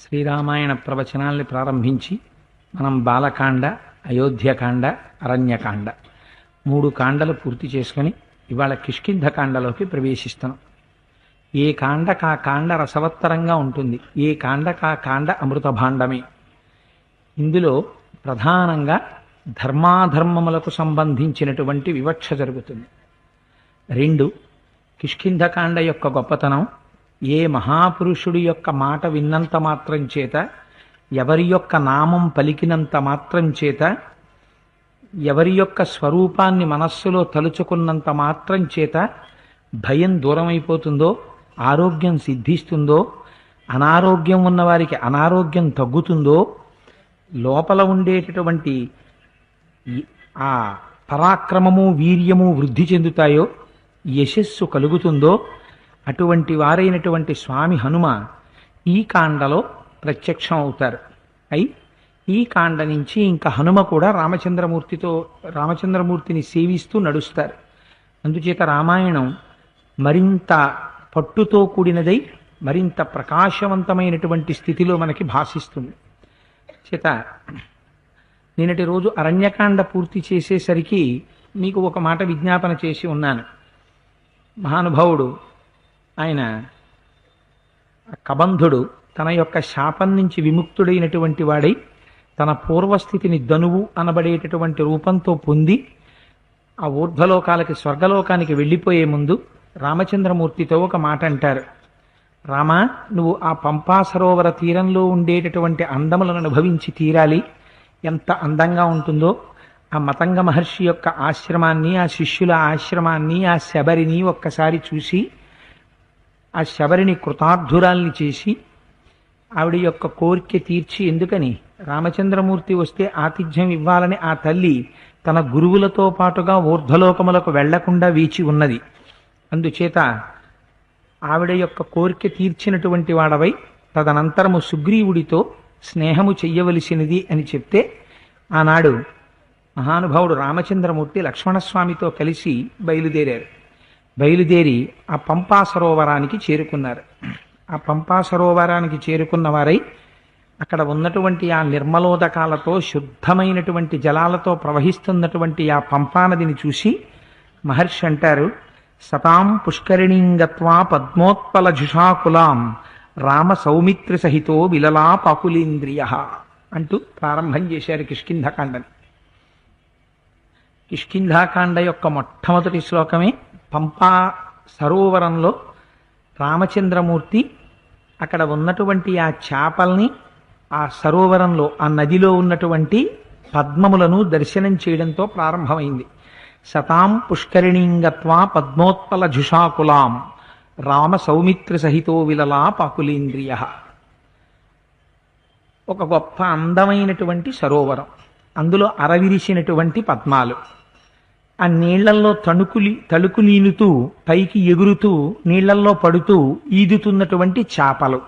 శ్రీరామాయణ ప్రవచనాల్ని ప్రారంభించి మనం బాలకాండ, అయోధ్యకాండ, అరణ్యకాండ 3 కాండలు పూర్తి చేసుకొని ఇవాళ కిష్కింధకాండలోకి ప్రవేశిస్తున్నాం. ఏ కాండకా కాండ రసవత్తరంగా ఉంటుంది, ఏ కాండకా కాండ అమృత భాండమే. ఇందులో ప్రధానంగా ధర్మాధర్మములకు సంబంధించినటువంటి వివక్ష జరుగుతుంది. 2, కిష్కింధకాండ యొక్క గొప్పతనం, ఏ మహాపురుషుడి యొక్క మాట విన్నంత మాత్రం చేత, ఎవరి యొక్క నామం పలికినంత మాత్రం చేత, ఎవరి యొక్క స్వరూపాన్ని మనస్సులో తలుచుకున్నంత మాత్రం చేత భయం దూరమైపోతుందో, ఆరోగ్యం సిద్ధిస్తుందో, అనారోగ్యం ఉన్నవారికి అనారోగ్యం తగ్గుతుందో, లోపల ఉండేటటువంటి ఆ పరాక్రమము వీర్యము వృద్ధి చెందుతాయో, యశస్సు కలుగుతుందో, అటువంటి వారైనటువంటి స్వామి హనుమ ఈ కాండలో ప్రత్యక్షం అవుతారు. ఈ కాండ నుంచి ఇంకా హనుమ కూడా రామచంద్రమూర్తిని సేవిస్తూ నడుస్తారు. అందుచేత రామాయణం మరింత పట్టుతో కూడినదై మరింత ప్రకాశవంతమైనటువంటి స్థితిలో మనకి భాసిస్తుంది. చేత నిన్నటి రోజు అరణ్యకాండ పూర్తి చేసేసరికి మీకు ఒక మాట విజ్ఞాపన చేసి ఉన్నాను. మహానుభావుడు ఆయన కబంధుడు తన యొక్క శాపం నుంచి విముక్తుడైనటువంటి వాడై తన పూర్వస్థితిని ధనువు అనబడేటటువంటి రూపంతో పొంది ఆ ఊర్ధ్వలోకాలకి, స్వర్గలోకానికి వెళ్ళిపోయే ముందు రామచంద్రమూర్తితో ఒక మాట అంటారు. రామా, నువ్వు ఆ పంపా సరోవర తీరంలో ఉండేటటువంటి అందములను అనుభవించి తీరాలి. ఎంత అందంగా ఉంటుందో ఆ మతంగ మహర్షి యొక్క ఆశ్రమాన్ని, ఆ శిష్యుల ఆశ్రమాన్ని, ఆ శబరిని ఒక్కసారి చూసి, ఆ శబరిని కృతార్థురాల్ని చేసి ఆవిడ యొక్క కోరిక తీర్చి, ఎందుకని రామచంద్రమూర్తి వస్తే ఆతిథ్యం ఇవ్వాలని ఆ తల్లి తన గురువులతో పాటుగా ఊర్ధ్వలోకములకు వెళ్లకుండా వేచి ఉన్నది. అందుచేత ఆవిడ యొక్క కోరిక తీర్చినటువంటి వాడవై తదనంతరము సుగ్రీవుడితో స్నేహము చెయ్యవలసినది అని చెప్తే, ఆనాడు మహానుభావుడు రామచంద్రమూర్తి లక్ష్మణస్వామితో కలిసి బయలుదేరి ఆ పంపా సరోవరానికి చేరుకున్నారు. ఆ పంపా సరోవరానికి చేరుకున్న వారై అక్కడ ఉన్నటువంటి ఆ నిర్మలోదకాలతో శుద్ధమైనటువంటి జలాలతో ప్రవహిస్తున్నటువంటి ఆ పంపానదిని చూసి మహర్షి అంటారు, సతాం పుష్కరిణీంగత్వా పద్మోత్పల జుషాకులాం రామ సౌమిత్రి సహితో విలలా పాకులీంద్రియ అంటూ ప్రారంభం చేశారు కిష్కింధకాండని. కిష్కింధకాండ యొక్క మొట్టమొదటి శ్లోకమే పంపా సరోవరంలో రామచంద్రమూర్తి అక్కడ ఉన్నటువంటి ఆ చేపల్ని, ఆ సరోవరంలో, ఆ నదిలో ఉన్నటువంటి పద్మములను దర్శనం చేయడంతో ప్రారంభమైంది. సతాం పుష్కరిణీంగత్వా పద్మోత్పల జుషాకులాం రామ సౌమిత్రి సహితో విలలా పాకులీంద్రియ. ఒక గొప్ప అందమైనటువంటి సరోవరం, అందులో అరవిరిసినటువంటి పద్మాలు, ఆ నీళ్లల్లో తళుకులీనుతూ పైకి ఎగురుతూ నీళ్లల్లో పడుతూ ఈదుతున్నటువంటి చేపలు,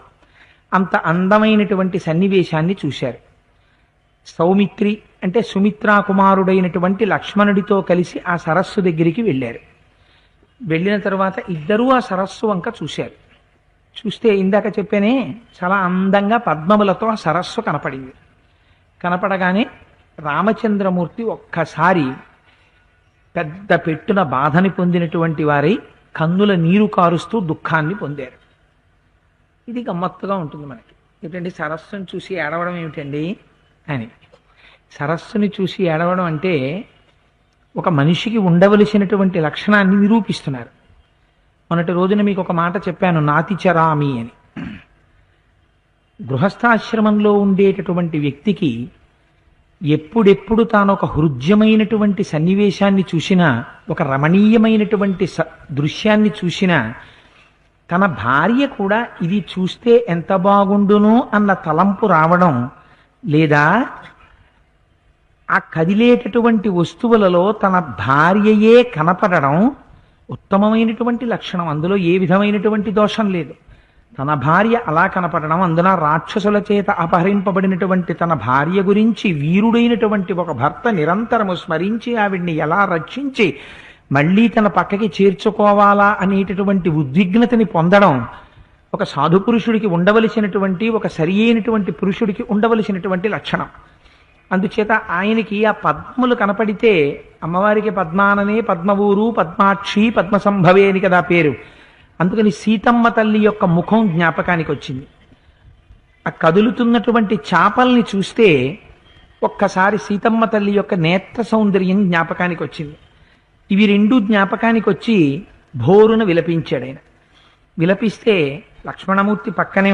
అంత అందమైనటువంటి సన్నివేశాన్ని చూశారు. సౌమిత్రి అంటే సుమిత్రా కుమారుడైనటువంటి లక్ష్మణుడితో కలిసి ఆ సరస్సు దగ్గరికి వెళ్ళారు. వెళ్ళిన తర్వాత ఇద్దరూ ఆ సరస్సు వంక చూశారు. చూస్తే ఇందాక చెప్పానే, చాలా అందంగా పద్మములతో ఆ సరస్సు కనపడింది. కనపడగానే రామచంద్రమూర్తి ఒక్కసారి పెద్ద పెట్టున బాధని పొందినటువంటి వారై కన్నుల నీరు కారుస్తూ దుఃఖాన్ని పొందారు. ఇది గమ్మత్తుగా ఉంటుంది మనకి. ఏంటంటే సరస్సుని చూసి ఏడవడం ఏమిటండి అని. సరస్సుని చూసి ఏడవడం అంటే ఒక మనిషికి ఉండవలసినటువంటి లక్షణాన్ని నిరూపిస్తున్నారు. మొన్నటి రోజున మీకు ఒక మాట చెప్పాను, నాతిచరామి అని. గృహస్థాశ్రమంలో ఉండేటటువంటి వ్యక్తికి ఎప్పుడెప్పుడు తాను ఒక హృద్యమైనటువంటి సన్నివేశాన్ని చూసినా, ఒక రమణీయమైనటువంటి దృశ్యాన్ని చూసినా, తన భార్య కూడా ఇది చూస్తే ఎంత బాగుండును అన్న తలంపు రావడం, లేదా ఆ కదిలేటటువంటి వస్తువులలో తన భార్యయే కనపడడం ఉత్తమమైనటువంటి లక్షణం. అందులో ఏ విధమైనటువంటి దోషం లేదు. తన భార్య అలా కనపడడం, అందున రాక్షసుల చేత అపహరింపబడినటువంటి తన భార్య గురించి వీరుడైనటువంటి ఒక భర్త నిరంతరము స్మరించి ఆవిడ్ని ఎలా రక్షించి మళ్ళీ తన పక్కకి చేర్చుకోవాలా అనేటటువంటి ఉద్విగ్నతని పొందడం, ఒక సాధు పురుషుడికి ఉండవలసినటువంటి, ఒక సరి అయినటువంటి పురుషుడికి ఉండవలసినటువంటి లక్షణం. అందుచేత ఆయనకి ఆ పద్మములు కనపడితే, అమ్మవారికి పద్మాననే, పద్మవూరు, పద్మాక్షి, పద్మసంభవే అని కదా పేరు. అందుకని సీతమ్మ తల్లి యొక్క ముఖం జ్ఞాపకానికి వచ్చింది. ఆ కదులుతున్నటువంటి చాపల్ని చూస్తే ఒక్కసారి సీతమ్మ తల్లి యొక్క నేత్ర సౌందర్యం జ్ఞాపకానికి వచ్చింది. ఇవి రెండు జ్ఞాపకానికి వచ్చి భోరున విలపించాడు ఆయన. విలపిస్తే లక్ష్మణమూర్తి పక్కనే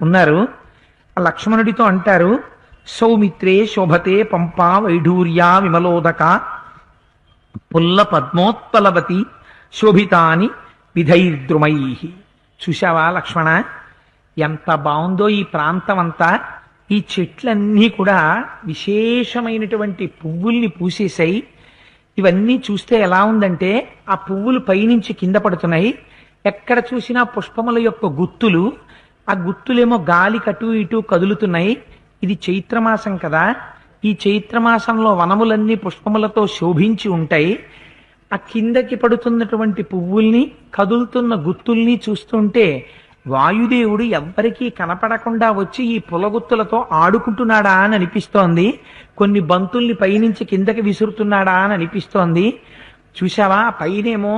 ఉన్నారు. ఆ లక్ష్మణుడితో అంటారు, సౌమిత్రే శోభతే పంపా వైఢూర్యా విమలోదక పుల్ల పద్మోత్పలవతి శోభితాని విధైర్ద్రుమై. చూశావా లక్ష్మణ, ఎంత బాగుందో ఈ ప్రాంతం అంతా. ఈ చెట్లన్నీ కూడా విశేషమైనటువంటి పువ్వుల్ని పూసేశాయి. ఇవన్నీ చూస్తే ఎలా ఉందంటే, ఆ పువ్వులు పైనుంచి కింద పడుతున్నాయి. ఎక్కడ చూసినా పుష్పముల యొక్క గుత్తులు, ఆ గుత్తులేమో గాలి కటు ఇటు కదులుతున్నాయి. ఇది చైత్రమాసం కదా, ఈ చైత్రమాసంలో వనములన్నీ పుష్పములతో శోభించి ఉంటాయి. ఆ కిందకి పడుతున్నటువంటి పువ్వుల్ని, కదులుతున్న గుత్తుల్ని చూస్తుంటే వాయుదేవుడు ఎవ్వరికీ కనపడకుండా వచ్చి ఈ పులగుత్తులతో ఆడుకుంటున్నాడా అని అనిపిస్తోంది. కొన్ని బంతుల్ని పైనుంచి కిందకి విసురుతున్నాడా అని అనిపిస్తోంది. చూసావా, పైనేమో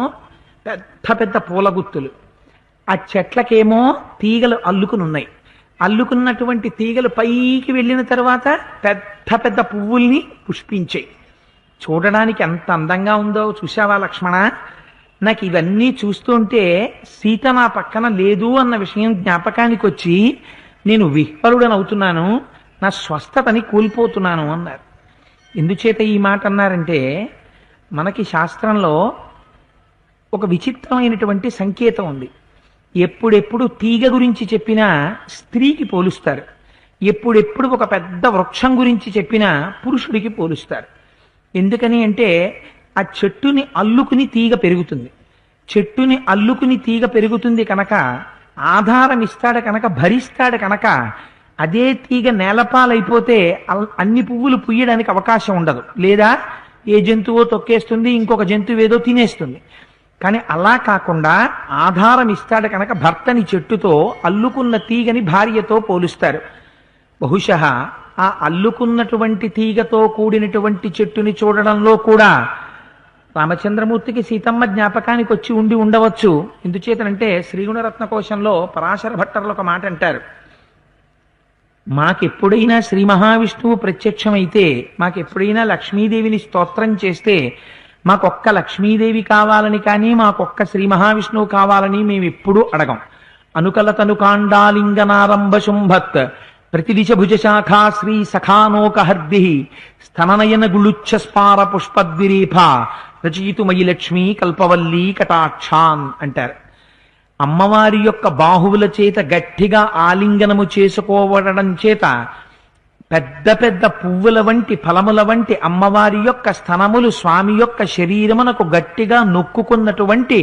పెద్ద పెద్ద పూలగుత్తులు, ఆ చెట్లకేమో తీగలు అల్లుకునున్నాయి. అల్లుకున్నటువంటి తీగలు పైకి వెళ్ళిన తర్వాత పెద్ద పెద్ద పువ్వుల్ని పుష్పించాయి. చూడడానికి ఎంత అందంగా ఉందో చూసావా లక్ష్మణ. నాకు ఇవన్నీ చూస్తుంటే సీత నా పక్కన లేదు అన్న విషయం జ్ఞాపకానికి వచ్చి నేను విహ్వలుడని అవుతున్నాను, నా స్వస్థతని కోల్పోతున్నాను అన్నారు. ఎందుచేత ఈ మాట అన్నారంటే, మనకి శాస్త్రంలో ఒక విచిత్రమైనటువంటి సంకేతం ఉంది. ఎప్పుడెప్పుడు తీగ గురించి చెప్పినా స్త్రీకి పోలుస్తారు, ఎప్పుడెప్పుడు ఒక పెద్ద వృక్షం గురించి చెప్పినా పురుషుడికి పోలుస్తారు. ఎందుకని అంటే, ఆ చెట్టుని అల్లుకుని తీగ పెరుగుతుంది. చెట్టుని అల్లుకుని తీగ పెరుగుతుంది కనుక, ఆధారం ఇస్తాడు కనుక, భరిస్తాడు కనుక, అదే తీగ నేలపాలైపోతే అన్ని పువ్వులు పుయ్యడానికి అవకాశం ఉండదు. లేదా ఏ జంతువో తొక్కేస్తుంది, ఇంకొక జంతువు ఏదో తినేస్తుంది. కానీ అలా కాకుండా ఆధారం ఇస్తాడు కనుక భర్తని చెట్టుతో, అల్లుకున్న తీగని భార్యతో పోలుస్తారు. బహుశః ఆ అల్లుకున్నటువంటి తీగతో కూడినటువంటి చెట్టుని చూడడంలో కూడా రామచంద్రమూర్తికి సీతమ్మ జ్ఞాపకానికి వచ్చి ఉండవచ్చు. ఎందుచేతనంటే శ్రీగుణరత్న కోశంలో పరాశర భట్టర్లు ఒక మాట అంటారు, మాకెప్పుడైనా శ్రీ మహావిష్ణువు ప్రత్యక్షమైతే, మాకెప్పుడైనా లక్ష్మీదేవిని స్తోత్రం చేస్తే, మాకొక్క లక్ష్మీదేవి కావాలని కానీ, మాకొక్క శ్రీ మహావిష్ణువు కావాలని మేము ఎప్పుడూ అడగం. అనుకలతనుకాండాలింగనారంభ శుంభత్ ప్రతిదిశ భుజశాఖా శ్రీ సఖానోకహర్ది స్తననయన గుళుచ్ఛ స్పార పుష్పద్విరేఫ రచయితుమయి లక్ష్మీ కల్పవల్లి కటాక్షాన్ అంటారు. అమ్మవారి యొక్క బాహువుల చేత గట్టిగా ఆలింగనము చేసుకోవడం చేత పెద్ద పెద్ద పువ్వుల వంటి, ఫలముల వంటి అమ్మవారి యొక్క స్తనములు స్వామి యొక్క శరీరమునకు గట్టిగా నొక్కుకున్నటువంటి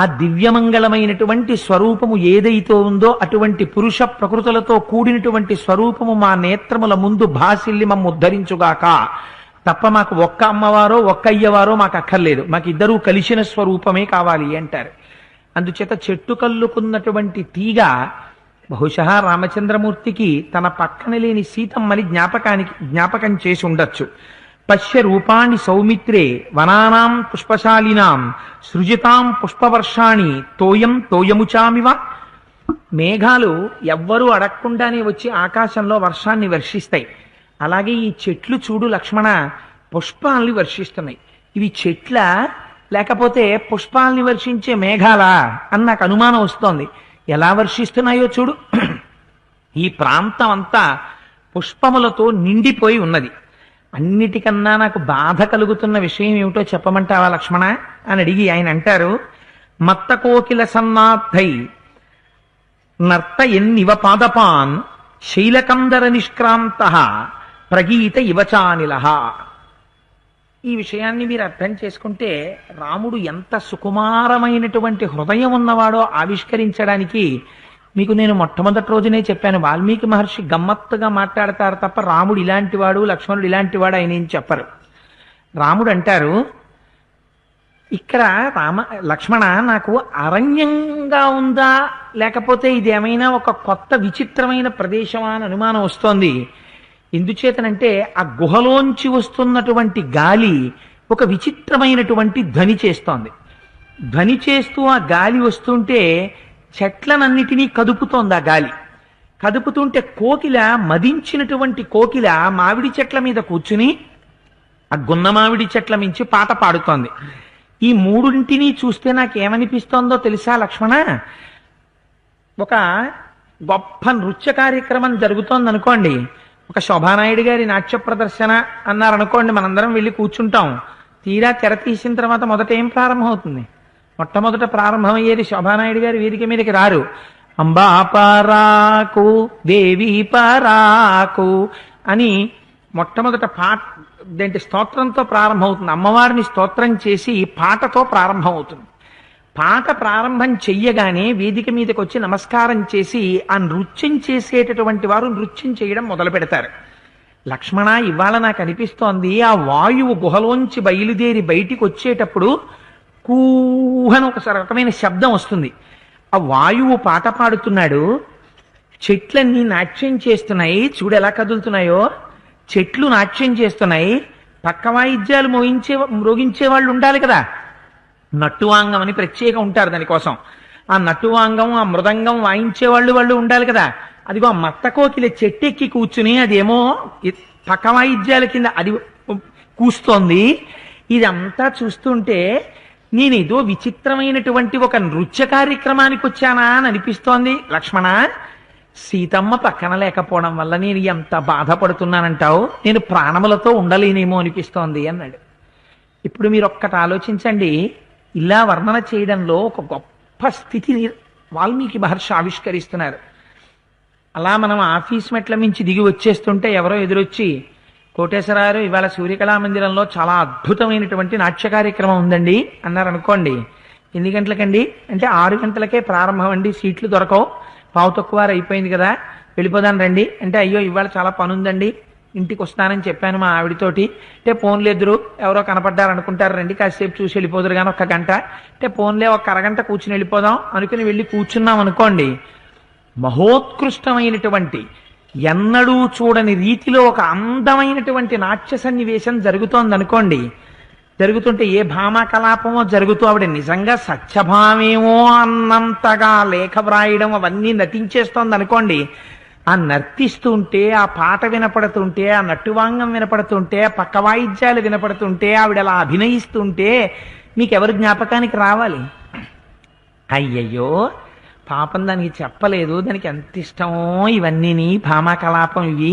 ఆ దివ్యమంగళమైనటువంటి స్వరూపము ఏదైతే ఉందో, అటువంటి పురుష ప్రకృతులతో కూడినటువంటి స్వరూపము మా నేత్రముల ముందు భాసిల్లి మమ్ము ఉద్ధరించుగాక. తప్ప మాకు ఒక్క అమ్మవారో ఒక్క అయ్యవారో మాకు అక్కర్లేదు, మాకు ఇద్దరూ కలిసిన స్వరూపమే కావాలి అంటారు. అందుచేత చెట్టు కల్లుకున్నటువంటి తీగ బహుశಃ రామచంద్రమూర్తికి తన పక్కన లేని సీతమ్మని జ్ఞాపకం చేసి ఉండొచ్చు. పశ్య రూపాణి సౌమిత్రే వనానాం పుష్పశాలినాం సృజితాం పుష్పవర్షాణి తోయం తోయముచామివ. మేఘాలు ఎవ్వరూ అడగకుండానే వచ్చి ఆకాశంలో వర్షాన్ని వర్షిస్తాయి. అలాగే ఈ చెట్లు చూడు లక్ష్మణ, పుష్పాల్ని వర్షిస్తున్నాయి. ఇవి చెట్ల లేకపోతే పుష్పాల్ని వర్షించే మేఘాలా అని నాకు అనుమానం వస్తోంది. ఎలా వర్షిస్తున్నాయో చూడు. ఈ ప్రాంతం అంతా పుష్పములతో నిండిపోయి ఉన్నది. అన్నిటికన్నా నాకు బాధ కలుగుతున్న విషయం ఏమిటో చెప్పమంటావా లక్ష్మణ అని అడిగి ఆయన అంటారు, మత్త కోకిల సన్నార్థై నర్త ఎన్నివ పాదపాన్ శైలకందర నిష్క్రాంత ప్రగీత ఇవచానిల. ఈ విషయాన్ని మీరు అర్థం చేసుకుంటే రాముడు ఎంత సుకుమారమైనటువంటి హృదయం ఉన్నవాడో ఆవిష్కరించడానికి మీకు నేను మొట్టమొదటి రోజునే చెప్పాను. వాల్మీకి మహర్షి గమ్మత్తుగా మాట్లాడతారు తప్ప రాముడు ఇలాంటి వాడు, లక్ష్మణుడు ఇలాంటి వాడు ఆయన ఏం చెప్పరు. రాముడు అంటారు, ఇక్కడ లక్ష్మణ నాకు అరణ్యంగా ఉందా లేకపోతే ఇది ఏమైనా ఒక కొత్త విచిత్రమైన ప్రదేశమా అని అనుమానం వస్తోంది. ఎందుచేతనంటే ఆ గుహలోంచి వస్తున్నటువంటి గాలి ఒక విచిత్రమైనటువంటి ధ్వని చేస్తోంది. ధ్వని చేస్తూ ఆ గాలి వస్తుంటే చెట్లనన్నిటినీ కదుపుతోంది. ఆ గాలి కదుపుతుంటే కోకిల, మదించినటువంటి కోకిల మామిడి చెట్ల మీద కూర్చుని ఆ గున్న మామిడి చెట్ల మించి పాట పాడుతోంది. ఈ మూడింటిని చూస్తే నాకేమనిపిస్తోందో తెలుసా లక్ష్మణ? ఒక గొప్ప నృత్య కార్యక్రమం జరుగుతోంది అనుకోండి, ఒక శోభానాయుడు గారి నాట్య ప్రదర్శన అన్నారనుకోండి, మనందరం వెళ్ళి కూర్చుంటాం. తీరా తెర తీసిన తర్వాత మొదట ఏం ప్రారంభం అవుతుంది? మొట్టమొదట ప్రారంభమయ్యేది శోభానాయుడు గారి వేదిక మీదకి రారు. అంబా పరాకు దేవి పరాకు అని మొట్టమొదట స్తోత్రంతో ప్రారంభమవుతుంది. అమ్మవారిని స్తోత్రం చేసి పాటతో ప్రారంభమవుతుంది. పాట ప్రారంభం చెయ్యగానే వేదిక మీదకి వచ్చి నమస్కారం చేసి ఆ నృత్యం చేసేటటువంటి వారు నృత్యం చేయడం మొదలు పెడతారు. లక్ష్మణ, ఇవాళ నాకు అనిపిస్తోంది ఆ వాయువు గుహలోంచి బయలుదేరి బయటికి వచ్చేటప్పుడు కూహని ఒక రకమైన శబ్దం వస్తుంది. ఆ వాయువు పాట పాడుతున్నాడు, చెట్లన్నీ నాట్యం చేస్తున్నాయి. చూడు ఎలా కదులుతున్నాయో, చెట్లు నాట్యం చేస్తున్నాయి. పక్క వాయిద్యాలు మ్రోగించే వాళ్ళు ఉండాలి కదా, నట్టువాంగం అని ప్రత్యేకం ఉంటారు దానికోసం. ఆ నట్టువాంగం, ఆ మృదంగం వాయించే వాళ్ళు ఉండాలి కదా. అదిగో ఆ మత్త కోకిల చెట్టెక్కి కూర్చుని అదేమో పక్క వాయిద్యాల కింద అది కూస్తోంది. ఇదంతా చూస్తుంటే నేనేదో విచిత్రమైనటువంటి ఒక నృత్య కార్యక్రమానికి వచ్చానా అని అనిపిస్తోంది లక్ష్మణ. సీతమ్మ పక్కన లేకపోవడం వల్ల నేను ఎంత బాధపడుతున్నానంటావు, నేను ప్రాణములతో ఉండలేనేమో అనిపిస్తోంది అన్నాడు. ఇప్పుడు మీరు ఒక్కటి ఆలోచించండి, ఇలా వర్ణన చేయడంలో ఒక గొప్ప స్థితిని వాల్మీకి మహర్షి ఆవిష్కరిస్తున్నారు. అలా మనం ఆఫీస్ మెట్ల మించి దిగి వచ్చేస్తుంటే ఎవరో ఎదురొచ్చి, కోటేశ్వరారు ఇవాళ సూర్యకళా మందిరంలో చాలా అద్భుతమైనటువంటి నాట్య కార్యక్రమం ఉందండి అన్నారు అనుకోండి. ఎన్ని గంటలకండి అంటే 6 గంటలకే ప్రారంభం అండి, సీట్లు దొరకవు, పావు తక్కువ అయిపోయింది కదా, వెళ్ళిపోదాను రండి అంటే, అయ్యో ఇవాళ చాలా పని ఉందండి, ఇంటికి వస్తానని చెప్పాను మా ఆవిడతోటి అంటే, ఫోన్లు ఎదురు ఎవరో కనపడ్డారు అనుకుంటారు, రండి కాసేపు చూసి వెళ్ళిపోదురు కానీ 1 గంట అంటే, ఫోన్లే 1 అరగంట కూర్చుని వెళ్ళిపోదాం అనుకుని వెళ్ళి కూర్చున్నాం అనుకోండి. మహోత్కృష్టమైనటువంటి ఎన్నడూ చూడని రీతిలో ఒక అందమైనటువంటి నాట్య సన్నివేశం జరుగుతోంది అనుకోండి. జరుగుతుంటే ఏ భామా కలాపమో జరుగుతూ ఆవిడ నిజంగా సత్యభామేమో అన్నంతగా లేఖ వ్రాయడం అవన్నీ నటించేస్తోంది అనుకోండి. ఆ నర్తిస్తుంటే, ఆ పాట వినపడుతుంటే, ఆ నట్టువాంగం వినపడుతుంటే, పక్క వాయిద్యాలు వినపడుతుంటే, ఆవిడ అలా అభినయిస్తుంటే మీకెవరు జ్ఞాపకానికి రావాలి? అయ్యయ్యో పాపం, దానికి చెప్పలేదు, దానికి ఎంత ఇష్టమో ఇవన్నీని, భామా కలాపం ఇవి,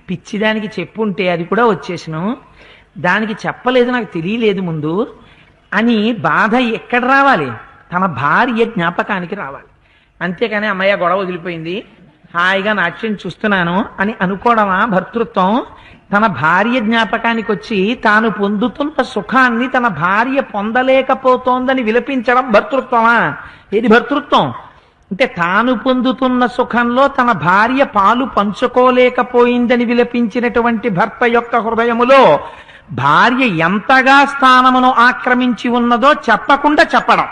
పిచ్చిదానికి చెప్పుంటే అది కూడా వచ్చేసిను, దానికి చెప్పలేదు, నాకు తెలియలేదు ముందు అని బాధ ఎక్కడ రావాలి? తన భార్య జ్ఞాపకానికి రావాలి. అంతేకాని అమ్మయ్య గొడవ వదిలిపోయింది, హాయిగా నాట్యం చూస్తున్నాను అని అనుకోవడమా భర్తృత్వం? తన భార్య జ్ఞాపకానికి వచ్చి తాను పొందుతున్న సుఖాన్ని తన భార్య పొందలేకపోతోందని విలపించడం భర్తృత్వమా? ఏది భర్తృత్వం అంటే, తాను పొందుతున్న సుఖంలో తన భార్య పాలు పంచుకోలేకపోయిందని విలపించినటువంటి భర్త యొక్క హృదయములో భార్య ఎంతగా స్థానమును ఆక్రమించి ఉన్నదో చెప్పకుండా చెప్పడం.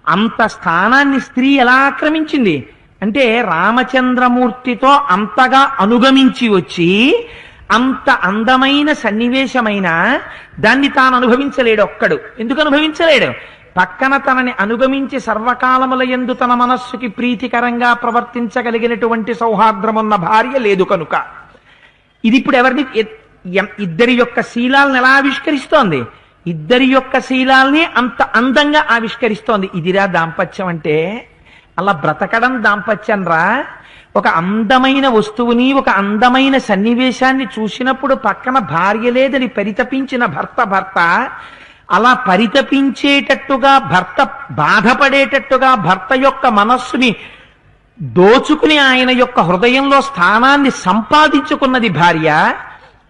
అంత స్థానాన్ని స్త్రీ ఎలా ఆక్రమించింది అంటే, రామచంద్రమూర్తితో అంతగా అనుగమించి వచ్చి అంత అందమైన సన్నివేశమైన దాన్ని తాను అనుభవించలేడు ఒక్కడు. ఎందుకు అనుభవించలేడు? పక్కన తనని అనుగమించి సర్వకాలముల యందు తన మనస్సుకి ప్రీతికరంగా ప్రవర్తించగలిగినటువంటి సౌహార్ద్రమున్న భార్య లేదు కనుక. ఇది ఇప్పుడు ఎవరిని, ఇద్దరి యొక్క శీలాలను ఎలా ఆవిష్కరిస్తోంది? ఇద్దరి యొక్క శీలాల్ని అంత అందంగా ఆవిష్కరిస్తోంది. ఇదిరా దాంపత్యం అంటే. అలా బ్రతకడం దాంపత్యం రా. ఒక అందమైన వస్తువుని, ఒక అందమైన సన్నివేశాన్ని చూసినప్పుడు పక్కన భార్య లేదని పరితపించిన భర్త అలా పరితపించేటట్టుగా, భర్త బాధపడేటట్టుగా భర్త యొక్క మనస్సుని దోచుకుని ఆయన యొక్క హృదయంలో స్థానాన్ని సంపాదించుకున్నది భార్య.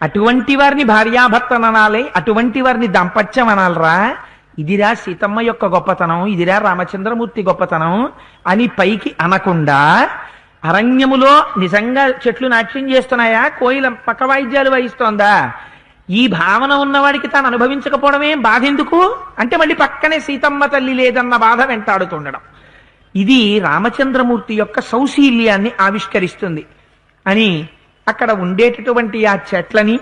అటువంటి వారిని భార్యాభర్తలు అనాలి, అటువంటి వారిని దాంపత్యం అనాలరా. ఇదిరా సీతమ్మ యొక్క గొప్పతనం, ఇదిరా రామచంద్రమూర్తి గొప్పతనం అని పైకి అనకుండా, అరణ్యములో నిజంగా చెట్లు నాట్యం చేస్తున్నాయా, కోయిల పక్క వాయిద్యాలు వాయిస్తోందా, ఈ భావన ఉన్నవాడికి తాను అనుభవించకపోవడమే బాధ ఎందుకు అంటే మళ్ళీ పక్కనే సీతమ్మ తల్లి లేదన్న బాధ వెంటాడుతుండడం. ఇది రామచంద్రమూర్తి యొక్క సౌశీల్యాన్ని ఆవిష్కరిస్తుంది అని అక్కడ ఉండేటటువంటి ఆ చెట్లని,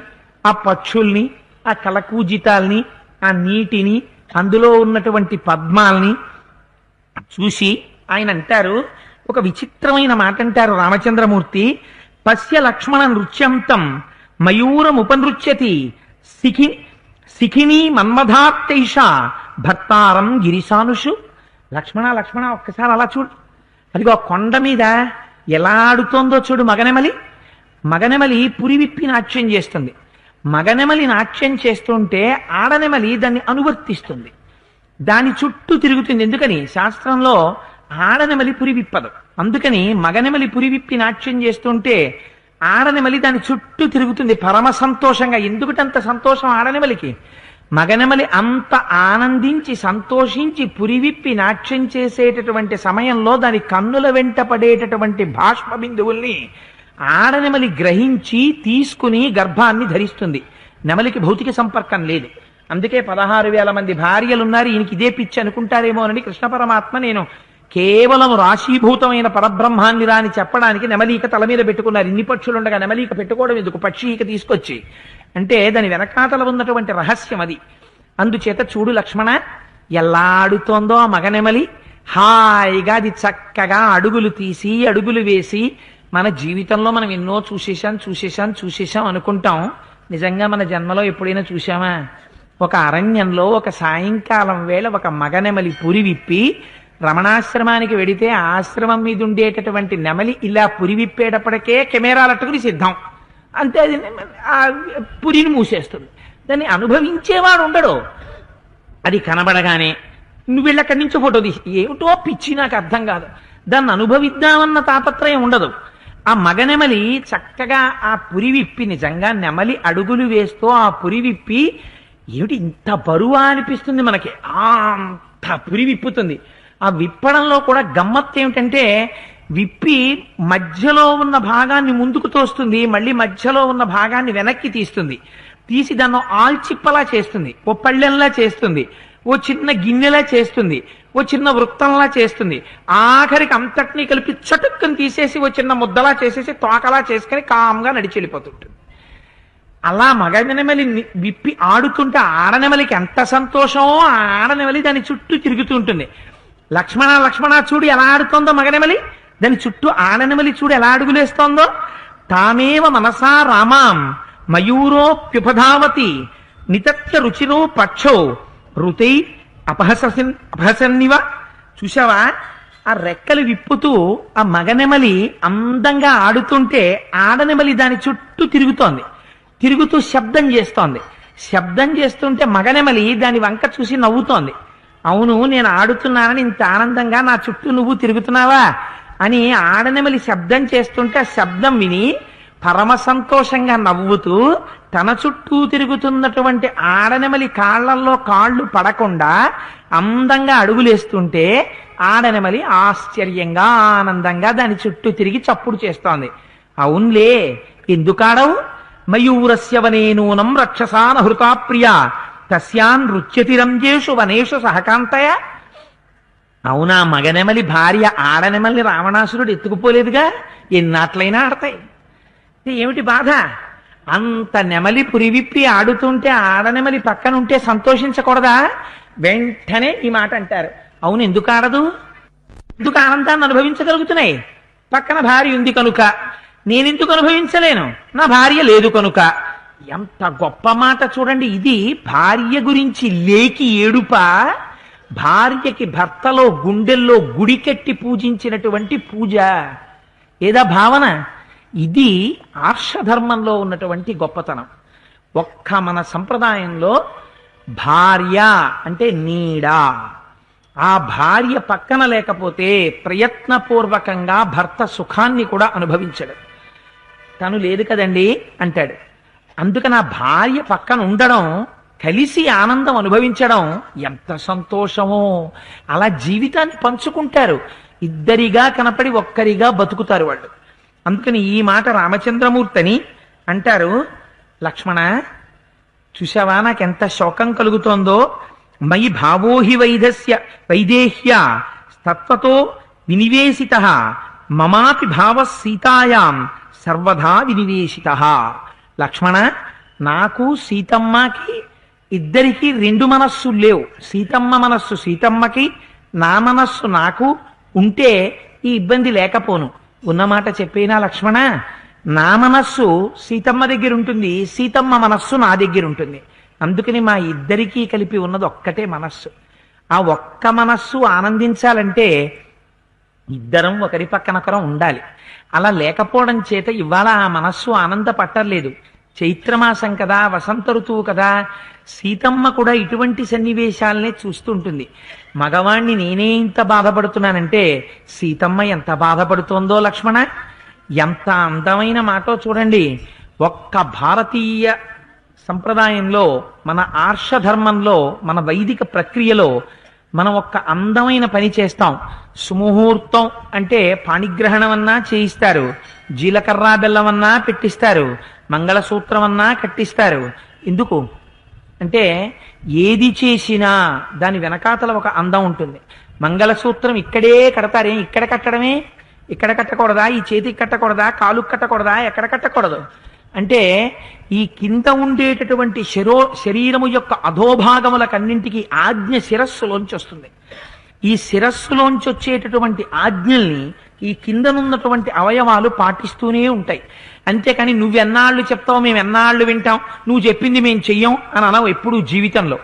ఆ పక్షుల్ని, ఆ కలకూజితాల్ని, ఆ నీటిని, అందులో ఉన్నటువంటి పద్మాల్ని చూసి ఆయన అంటారు, ఒక విచిత్రమైన మాట అంటారు రామచంద్రమూర్తి. పశ్య లక్ష్మణ నృత్యంతం మయూరముపనృత్యతి శిఖిని మన్మధాత్తైష భక్తారం గిరిశానుషు. లక్ష్మణ లక్ష్మణ ఒక్కసారి అలా చూడు, అదిగో ఆ కొండ మీద ఎలా ఆడుతోందో చూడు మగనెమలి. మగనెమలి పురి విప్పి నాట్యం చేస్తుంది. మగనెమలి నాట్యం చేస్తుంటే ఆడనెమలి దాన్ని అనువర్తిస్తుంది, దాని చుట్టూ తిరుగుతుంది. ఎందుకని? శాస్త్రంలో ఆడనెమలి పురి విప్పదు. అందుకని మగనెమలి పురి విప్పి నాట్యం చేస్తుంటే ఆడనెమలి దాని చుట్టూ తిరుగుతుంది పరమ సంతోషంగా. ఎందుకంత సంతోషం ఆడనెమలికి? మగనెమలి అంత ఆనందించి సంతోషించి పురివిప్పి నాట్యం చేసేటటువంటి సమయంలో దాని కన్నుల వెంట పడేటటువంటి బాష్ప బిందువుల్ని ఆడనెమలి గ్రహించి తీసుకుని గర్భాన్ని ధరిస్తుంది. నెమలికి భౌతిక సంపర్కం లేదు. అందుకే 16,000 మంది భార్యలున్నారు. ఈయనకి ఇదే పిచ్చి అనుకుంటారేమోనని కృష్ణ పరమాత్మ నేను కేవలం రాశీభూతమైన పరబ్రహ్మాన్ని రాని చెప్పడానికి నెమలీక తల మీద పెట్టుకున్నారు. ఇన్ని పక్షులుండగా నెమలీక పెట్టుకోవడం ఎందుకు? పక్షీక తీసుకొచ్చి అంటే దాని వెనకాతల ఉన్నటువంటి రహస్యం అది. అందుచేత చూడు లక్ష్మణ, ఎలా ఆడుతోందో ఆ మగనెమలి. హాయిగా అది చక్కగా అడుగులు తీసి అడుగులు వేసి, మన జీవితంలో మనం ఎన్నో చూసేశాం అనుకుంటాం. నిజంగా మన జన్మలో ఎప్పుడైనా చూశామా? ఒక అరణ్యంలో ఒక సాయంకాలం వేళ ఒక మగనెమలి పురి విప్పి రమణాశ్రమానికి వెడితే ఆశ్రమం మీద ఉండేటటువంటి నెమలి ఇలా పురి విప్పేటప్పటికే కెమెరాలట్టుకుని సిద్ధం. అంతే, అది ఆ పురిని మూసేస్తుంది. దాన్ని అనుభవించేవాడు ఉండడు. అది కనబడగానే నువ్వు వెళ్ళక్కడి నుంచి ఫోటో తీసి, ఏమిటో పిచ్చి నాకు అర్థం కాదు, దాన్ని అనుభవిద్దామన్న తాపత్రయం ఉండదు. ఆ మగనెమలి చక్కగా ఆ పురి విప్పి, నిజంగా నెమలి అడుగులు వేస్తూ ఆ పురి విప్పి, ఏమిటి ఇంత బరువా అనిపిస్తుంది మనకి. అంత పురి విప్పుతుంది. ఆ విప్పడంలో కూడా గమ్మత్తు ఏమిటంటే, విప్పి మధ్యలో ఉన్న భాగాన్ని ముందుకు తోస్తుంది, మళ్ళీ మధ్యలో ఉన్న భాగాన్ని వెనక్కి తీస్తుంది. తీసి దాన్ని ఆల్చిప్పలా చేస్తుంది, ఓ పళ్ళెంలా చేస్తుంది, ఓ చిన్న గిన్నెలా చేస్తుంది, ఓ చిన్న వృత్తంలా చేస్తుంది. ఆఖరికి అంతటినీ కలిపి చటుక్కని తీసేసి ఓ చిన్న ముద్దలా చేసేసి తోకలా చేసుకుని కామ్గా నడిచి వెళ్ళిపోతుంటుంది. అలా మగనెమలి విప్పి ఆడుతుంటే ఆడనెమలికి ఎంత సంతోషమో, ఆ ఆడనెమలి దాని చుట్టూ తిరుగుతూ ఉంటుంది. లక్ష్మణ లక్ష్మణ చూడు ఎలా ఆడుతోందో మగనెమలి, దాని చుట్టూ ఆడనెమలి చూడు ఎలా అడుగులేస్తోందో. తామేవ మనసా రామాం మయూరోప్యుపధావతి నితత్య రుచిరో పక్షో ఋతై అపహసన్నివ. చూసావా, ఆ రెక్కలు విప్పుతూ ఆ మగనెమలి అందంగా ఆడుతుంటే ఆడనెమలి దాని చుట్టూ తిరుగుతూ శబ్దం చేస్తోంది. శబ్దం చేస్తుంటే మగనెమలి దాని వంక చూసి నవ్వుతోంది. అవును, నేను ఆడుతున్నానని ఇంత ఆనందంగా నా చుట్టూ నువ్వు తిరుగుతున్నావా అని ఆడనెమలి శబ్దం చేస్తుంటే ఆ శబ్దం విని పరమ సంతోషంగా నవ్వుతూ తన చుట్టూ తిరుగుతున్నటువంటి ఆడనెమలి కాళ్లల్లో కాళ్ళు పడకుండా అందంగా అడుగులేస్తుంటే ఆడనెమలి ఆశ్చర్యంగా ఆనందంగా దాని చుట్టూ తిరిగి చప్పుడు చేస్తోంది. అవునులే, ఎందుకాడవు? మయూరస్య వనేనూనం రక్షసాన హృతా ప్రియ తస్యాన్ నృత్యతిరంజేషు వనేషు సహకాంతయ. అవునా, మగనెమలి భార్య ఆడనెమల్ని రావణాసురుడు ఎత్తుకుపోలేదుగా, ఎన్నాట్లయినా ఆడతాయి. ఏమిటి బాధ? అంత నెమలి పురివిప్పి ఆడుతుంటే ఆడనెమలి పక్కనుంటే సంతోషించకూడదా? వెంటనే ఈ మాట అంటారు. అవును, ఎందుకు ఆడదు? ఎందుకు ఆనందాన్ని అనుభవించగలుగుతున్నాయి? పక్కన భార్య ఉంది కనుక. నేనెందుకు అనుభవించలేను? నా భార్య లేదు కనుక. ఎంత గొప్ప మాట చూడండి. ఇది భార్య గురించి లేకి ఏడుప, భార్యకి భర్తలో గుండెల్లో గుడి కట్టి పూజించినటువంటి పూజ. ఏదా భావన? ఇది ఆర్షధర్మంలో ఉన్నటువంటి గొప్పతనం. ఒక్క మన సంప్రదాయంలో భార్య అంటే నీడ. ఆ భార్య పక్కన లేకపోతే ప్రయత్నపూర్వకంగా భర్త సుఖాన్ని కూడా అనుభవించడు. తను లేదు కదండి అంటాడు. అందుకని ఆ భార్య పక్కన ఉండడం, కలిసి ఆనందం అనుభవించడం ఎంత సంతోషమో. అలా జీవితాన్ని పంచుకుంటారు. ఇద్దరిగా కనపడి ఒక్కరిగా బతుకుతారు వాళ్ళు. అందుకని ఈ మాట రామచంద్రమూర్తిని అంటారు. లక్ష్మణ, చూసావా నాకెంత శోకం కలుగుతోందో. మయి భావోహి వైదేహ్య తత్వతో వినివేశిత మమాపి భావ సీతాయాం సర్వదా వినివేశిత. లక్ష్మణ, నాకు సీతమ్మకి ఇద్దరికి రెండు మనస్సులు లేవు. సీతమ్మ మనస్సు సీతమ్మకి, నా మనస్సు నాకు ఉంటే ఈ ఇబ్బంది లేకపోను. ఉన్నమాట చెప్పేనా లక్ష్మణ, నా మనస్సు సీతమ్మ దగ్గర ఉంటుంది, సీతమ్మ మనస్సు నా దగ్గర ఉంటుంది. అందుకని మా ఇద్దరికీ కలిపి ఉన్నది ఒక్కటే మనస్సు. ఆ ఒక్క మనస్సు ఆనందించాలంటే ఇద్దరం ఒకరి పక్కనొకరం ఉండాలి. అలా లేకపోవడం చేత ఇవాళ ఆ మనస్సు ఆనందపట్టలేదు. చైత్రమాసం కదా, వసంత ఋతువు కదా, సీతమ్మ కూడా ఇటువంటి సన్నివేశాలనే చూస్తుంటుంది. మగవాణ్ణి నేనే ఇంత బాధపడుతున్నానంటే సీతమ్మ ఎంత బాధపడుతోందో లక్ష్మణ. ఎంత అందమైన మాటో చూడండి. ఒక్క భారతీయ సంప్రదాయంలో, మన ఆర్షధర్మంలో, మన వైదిక ప్రక్రియలో మనం ఒక్క అందమైన పని చేస్తాం. సుముహూర్తం అంటే పాణిగ్రహణం అన్నా చేయిస్తారు, జీలకర్ర బెల్లం అన్నా పెట్టిస్తారు, మంగళసూత్రం అన్నా కట్టిస్తారు. ఎందుకు అంటే ఏది చేసినా దాని వెనకాతల ఒక అందం ఉంటుంది. మంగళసూత్రం ఇక్కడే కడతారే, ఇక్కడ కట్టడమే, ఇక్కడ కట్టకూడదా, ఈ చేతికి కట్టకూడదా, కాలుకి కట్టకూడదా, ఎక్కడ కట్టకూడదు అంటే ఈ కింద ఉండేటటువంటి శరీరము యొక్క అధోభాగములకన్నింటికి ఆజ్ఞ శిరస్సులోంచి వస్తుంది. ఈ శిరస్సులోంచి వచ్చేటటువంటి ఆజ్ఞల్ని ఈ కిందనున్నటువంటి అవయవాలు పాటిస్తూనే ఉంటాయి. అంతేకాని నువ్వెన్నాళ్ళు చెప్తావు మేము ఎన్నాళ్ళు వింటాం, నువ్వు చెప్పింది మేము చెయ్యం అని అనవు ఎప్పుడు జీవితంలో.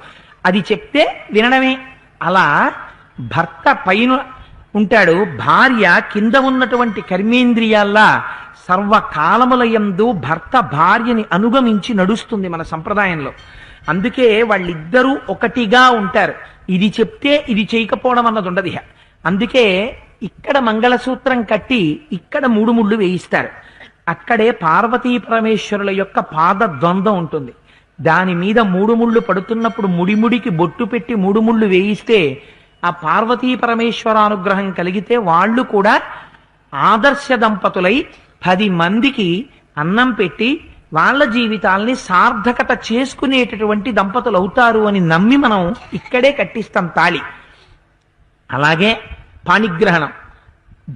అది చెప్తే వినడమే. అలా భర్త పైన ఉంటాడు, భార్య కింద ఉన్నటువంటి కర్మేంద్రియాల్లా సర్వకాలములయందు భర్త భార్యని అనుగమించి నడుస్తుంది మన సంప్రదాయంలో. అందుకే వాళ్ళిద్దరూ ఒకటిగా ఉంటారు. ఇది చెప్తే ఇది చేయకపోవడం అన్నది ఉండదు. అందుకే ఇక్కడ మంగళసూత్రం కట్టి ఇక్కడ మూడు ముళ్ళు వేయిస్తారు. అక్కడే పార్వతీ పరమేశ్వరుల యొక్క పాద ద్వంద్వం ఉంటుంది. దాని మీద మూడు ముళ్ళు పడుతున్నప్పుడు ముడిముడికి బొట్టు పెట్టి మూడు ముళ్ళు వేయిస్తే ఆ పార్వతీ పరమేశ్వర అనుగ్రహం కలిగితే వాళ్ళు కూడా ఆదర్శ దంపతులై 10 మందికి అన్నం పెట్టి వాళ్ళ జీవితాల్ని సార్థకత చేసుకునేటటువంటి దంపతులు అవుతారు అని నమ్మి మనం ఇక్కడే కట్టిస్తాం తాళి. అలాగే పాణిగ్రహణం,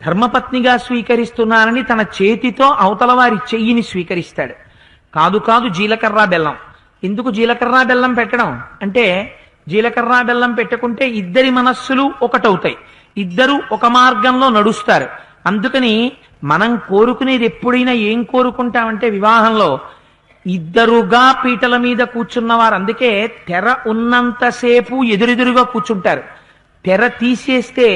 ధర్మపత్నిగా స్వీకరిస్తున్నానని తన చేతితో అవతల వారి చెయ్యిని స్వీకరిస్తాడు. కాదు జీలకర్ర బెల్లం. ఎందుకు జీలకర్ర బెల్లం పెట్టడం అంటే జీలకర్ర బెల్లం పెట్టుకుంటే ఇద్దరి మనస్సులు ఒకటవుతాయి, ఇద్దరు ఒక మార్గంలో నడుస్తారు. అందుకని మనం కోరుకునేది ఎప్పుడైనా ఏం కోరుకుంటామంటే వివాహంలో ఇద్దరుగా పీటల మీద కూర్చున్నవారు. అందుకే తెర ఉన్నంతసేపు ఎదురెదురుగా కూర్చుంటారు, తెర తీసేస్తే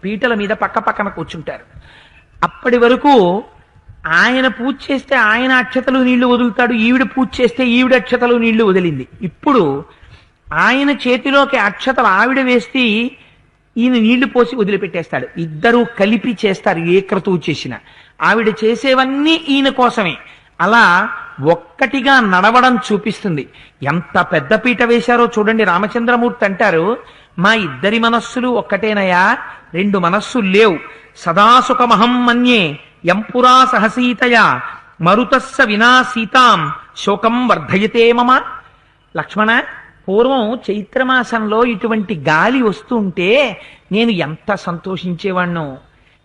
పీటల మీద పక్క పక్కన కూర్చుంటారు. అప్పటి వరకు ఆయన పూజ చేస్తే ఆయన అక్షతలు నీళ్లు వదులుతాడు, ఈవిడ పూజ చేస్తే ఈవిడ అక్షతలు నీళ్లు వదిలింది. ఇప్పుడు ఆయన చేతిలోకి అక్షతలు ఆవిడ వేస్తే ఈయన నీళ్లు పోసి వదిలిపెట్టేస్తాడు. ఇద్దరూ కలిపి చేస్తారు. ఏ క్రతువు చేసినా ఆవిడ చేసేవన్నీ ఈయన కోసమే. అలా ఒక్కటిగా నడవడం చూపిస్తుంది. ఎంత పెద్ద పీట వేశారో చూడండి. రామచంద్రమూర్తి అంటారు, మా ఇద్దరి మనస్సులు ఒక్కటేనయా, రెండు మనస్సులు లేవు. సదాసుఖమహం మన్యే ఎంపురా సహసీతయా మరుతస్స వినా సీతాం శోకం వర్ధయతే మమ. లక్ష్మణ, పూర్వం చైత్రమాసంలో ఇటువంటి గాలి వస్తుంటే నేను ఎంత సంతోషించేవాణ్ణో.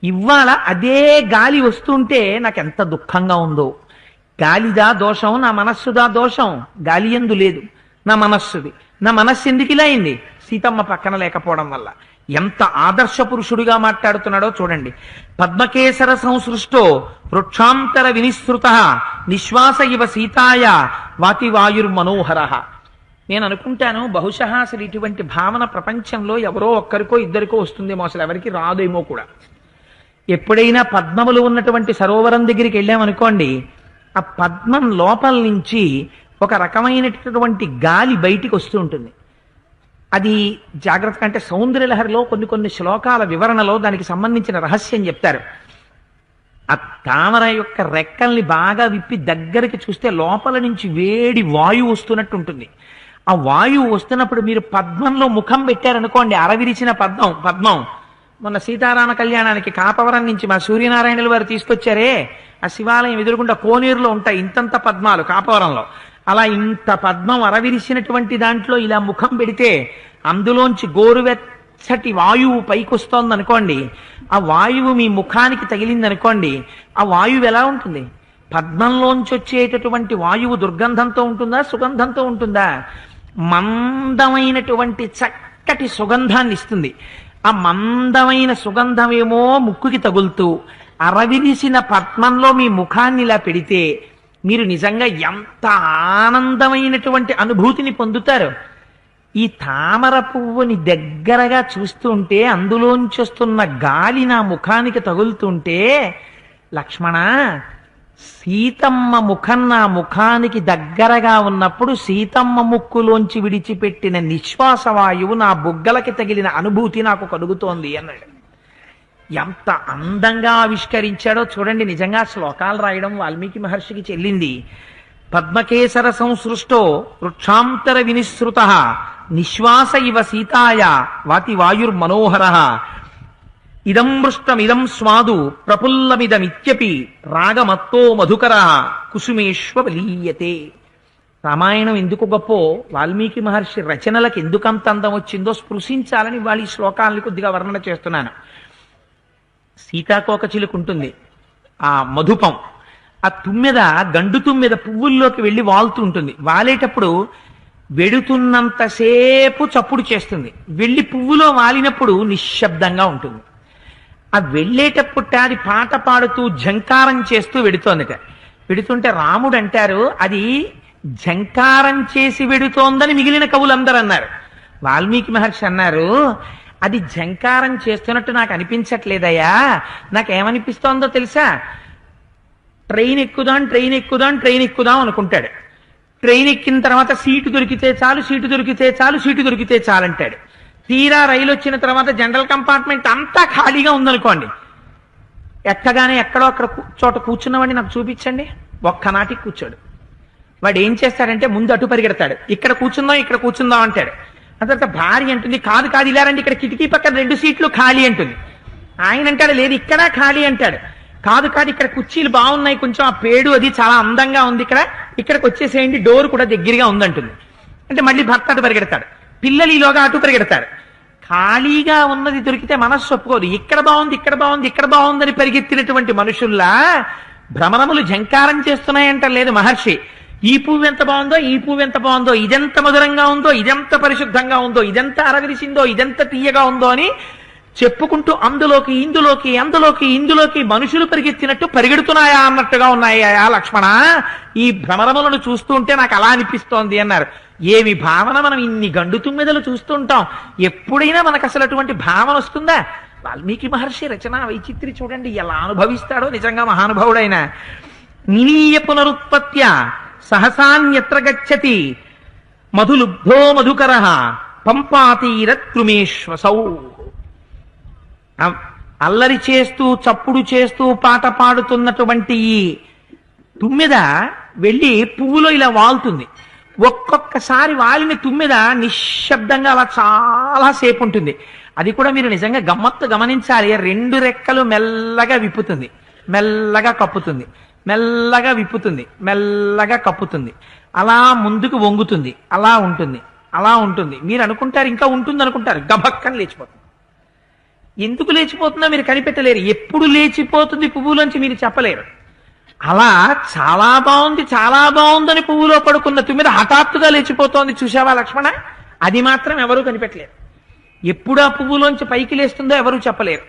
ఇవాళ అదే గాలి వస్తుంటే నాకెంత దుఃఖంగా ఉందో. గాలిదా దోషం, నా మనస్సుదా దోషం? గాలి ఎందు లేదు, నా మనస్సుది. నా మనస్సు ఎందుకు ఇలా అయింది? సీతమ్మ పక్కన లేకపోవడం వల్ల. ఎంత ఆదర్శ పురుషుడిగా మాట్లాడుతున్నాడో చూడండి. పద్మకేసర సంసృష్టో వృక్షాంతర వినిస్తృత నిశ్వాస ఇవ సీతాయ వాతివాయుర్మనోహర. నేను అనుకుంటాను బహుశా అసలు ఇటువంటి భావన ప్రపంచంలో ఎవరో ఒక్కరికో ఇద్దరికో వస్తుందేమో, అసలు ఎవరికి రాదేమో కూడా. ఎప్పుడైనా పద్మములు ఉన్నటువంటి సరోవరం దగ్గరికి వెళ్ళామనుకోండి, ఆ పద్మం లోపల నుంచి ఒక రకమైనటువంటి గాలి బయటికి వస్తూ ఉంటుంది. అది జాగ్రత్త అంటే సౌందర్యలహరిలో కొన్ని శ్లోకాల వివరణలో దానికి సంబంధించిన రహస్యం చెప్తారు. ఆ తామర యొక్క రెక్కల్ని బాగా విప్పి దగ్గరికి చూస్తే లోపల నుంచి వేడి వాయువు వస్తున్నట్టు ఉంటుంది. ఆ వాయువు వస్తున్నప్పుడు మీరు పద్మంలో ముఖం పెట్టారనుకోండి, అరవిరిచిన పద్మం మొన్న సీతారామ కళ్యాణానికి కాపవరం నుంచి మా సూర్యనారాయణుల వారు తీసుకొచ్చారే, ఆ శివాలయం ఎదురుగుండా కోనేరులో ఉంటాయి ఇంతంత పద్మాలు కాపవరంలో. ఆ అలా ఇంత పద్మం అరవిరిసినటువంటి దాంట్లో ఇలా ముఖం పెడితే అందులోంచి గోరువెచ్చటి వాయువు పైకొస్తోంది అనుకోండి, ఆ వాయువు మీ ముఖానికి తగిలిందనుకోండి, ఆ వాయువు ఎలా ఉంటుంది? పద్మంలోంచి వచ్చేటటువంటి వాయువు దుర్గంధంతో ఉంటుందా, సుగంధంతో ఉంటుందా? మందమైనటువంటి చక్కటి సుగంధాన్ని ఇస్తుంది. ఆ మందమైన సుగంధమేమో ముక్కుకి తగులుతూ అరవిరిసిన పద్మంలో మీ ముఖాన్ని ఇలా పెడితే మీరు నిజంగా ఎంత ఆనందమైనటువంటి అనుభూతిని పొందుతారు. ఈ తామర పువ్వుని దగ్గరగా చూస్తుంటే అందులోంచి వస్తున్న గాలి నా ముఖానికి తగులుతుంటే, లక్ష్మణ, సీతమ్మ ముఖం నా ముఖానికి దగ్గరగా ఉన్నప్పుడు సీతమ్మ ముక్కులోంచి విడిచిపెట్టిన నిశ్వాసవాయువు నా బుగ్గలకి తగిలిన అనుభూతి నాకు కలుగుతోంది అన్నాడు. ఎంత అందంగా ఆవిష్కరించాడో చూడండి. నిజంగా శ్లోకాలు రాయడం వాల్మీకి మహర్షికి చెల్లింది. పద్మకేసర సంసృష్టో వృక్షాంతర వినిసృత నిశ్వాస ఇవ సీతాయ వాతి వాయుర్మనోహర ఇదం మృష్టమిదం స్వాదు ప్రఫుల్లమిదమిత్యపి రాగమత్తో మధుకర కుసుమేష్వలీయతే. రామాయణం ఎందుకు గొప్పో, వాల్మీకి మహర్షి రచనలకు ఎందుకంత అందం వచ్చిందో స్పృశించాలని వాళ్ళ ఈ శ్లోకాలను కొద్దిగా వర్ణన చేస్తున్నాను. సీతాకోక చిలుకుంటుంది, ఆ మధుపం, ఆ తుమ్మెద, గండు తుమ్మెద పువ్వుల్లోకి వెళ్ళి వాలుతూ ఉంటుంది. వాలేటప్పుడు వెడుతున్నంతసేపు చప్పుడు చేస్తుంది, వెళ్ళి పువ్వులో వాలినప్పుడు నిశ్శబ్దంగా ఉంటుంది. ఆ వెళ్ళేటప్పుడు అది పాట పాడుతూ ఝంకారం చేస్తూ వెడుతోందట. వెడుతుంటే రాముడు అంటారు అది ఝంకారం చేసి వెడుతోందని మిగిలిన కవులందరూ అన్నారు. వాల్మీకి మహర్షి అన్నారు అది ఝంకారం చేస్తున్నట్టు నాకు అనిపించట్లేదయ్యా, నాకేమనిపిస్తోందో తెలుసా? ట్రైన్ ఎక్కుదాం ట్రైన్ ఎక్కుదాం ట్రైన్ ఎక్కుదాం అనుకుంటాడు. ట్రైన్ ఎక్కిన తర్వాత సీటు దొరికితే చాలు, సీటు దొరికితే చాలు, సీటు దొరికితే చాలంటాడు. తీరా రైలు వచ్చిన తర్వాత జనరల్ కంపార్ట్మెంట్ అంతా ఖాళీగా ఉందనుకోండి, ఎక్కగానే ఎక్కడో అక్కడ చోట కూర్చున్నవాడిని నాకు చూపించండి, ఒక్కనాటికి కూర్చోడు. వాడు ఏం చేస్తాడంటే ముందు అటు పరిగెడతాడు, ఇక్కడ కూర్చుందాం ఇక్కడ కూర్చుందాం అంటాడు. ఆ తర్వాత భార్య అంటుంది కాదు కాదు ఇలా రండి, ఇక్కడ కిటికీ పక్కన 2 సీట్లు ఖాళీ అంటుంది. ఆయన అంటాడు లేదు ఇక్కడ ఖాళీ అంటాడు. కాదు కాదు ఇక్కడ కుర్చీలు బాగున్నాయి, కొంచెం ఆ పేడు అది చాలా అందంగా ఉంది, ఇక్కడికి వచ్చేసేయండి, డోర్ కూడా దగ్గరగా ఉందంటుంది. అంటే మళ్ళీ భర్త అటు పరిగెడతాడు, పిల్లలు ఈలోగా అటు పరిగెడతారు. ఖాళీగా ఉన్నది దొరికితే మనస్సు ఒప్పుకోదు. ఇక్కడ బాగుంది ఇక్కడ బాగుంది ఇక్కడ బాగుందని పరిగెత్తినటువంటి మనుషుల్లా భ్రమరములు ఝంకారం చేస్తున్నాయంట లేదు మహర్షి. ఈ పువ్వు ఎంత బాగుందో, ఈ పువ్వు ఎంత బాగుందో, ఇదెంత మధురంగా ఉందో, ఇదెంత పరిశుద్ధంగా ఉందో, ఇదెంత అరవిరిసిందో, ఇదెంత తీయగా ఉందో అని చెప్పుకుంటూ అందులోకి ఇందులోకి అందులోకి ఇందులోకి మనుషులు పరిగెత్తినట్టు పరిగెడుతున్నాయా అన్నట్టుగా ఉన్నాయా లక్ష్మణ, ఈ భ్రమరములను చూస్తూ ఉంటే నాకు అలా అనిపిస్తోంది అన్నారు. ఏమి భావన, మనం ఇన్ని గండు తుమ్మెదలు చూస్తుంటాం, ఎప్పుడైనా మనకు అసలు అటువంటి భావన వస్తుందా? వాల్మీకి మహర్షి రచన వైచిత్రి చూడండి ఎలా అనుభవిస్తాడో, నిజంగా మహానుభావుడైన. నినీయ పునరుత్పత్య సహసాన్యత్ర గచ్చతి మధులుబ్ధో మధుకర పంపాతీరత్రుమేశ్వసౌ. అల్లరి చేస్తూ చప్పుడు చేస్తూ పాట పాడుతున్నటువంటి ఈ తుమ్మెద వెళ్ళి పువ్వులో ఇలా వాలుతుంది. ఒక్కొక్కసారి వాలిన తుమ్మెద నిశ్శబ్దంగా అలా చాలాసేపు ఉంటుంది. అది కూడా మీరు నిజంగా గమ్మత్తు గమనించాలి. 2 రెక్కలు మెల్లగా విప్పుతుంది, మెల్లగా కప్పుతుంది, మెల్లగా విప్పుతుంది, మెల్లగా కప్పుతుంది, అలా ముందుకు వంగుతుంది, అలా ఉంటుంది, అలా ఉంటుంది. మీరు అనుకుంటారు ఇంకా ఉంటుంది అనుకుంటారు, గబక్కని లేచిపోతుంది. ఎందుకు లేచిపోతుందో మీరు కనిపెట్టలేరు. ఎప్పుడు లేచిపోతుంది పువ్వులోంచి మీరు చెప్పలేరు. అలా చాలా బాగుంది చాలా బాగుందని పువ్వులో పడుకున్న తుమ్మిద హఠాత్తుగా లేచిపోతోంది చూసావా లక్ష్మణ, అది మాత్రం ఎవరూ కనిపెట్టలేరు. ఎప్పుడు ఆ పువ్వులోంచి పైకి లేస్తుందో ఎవరూ చెప్పలేరు.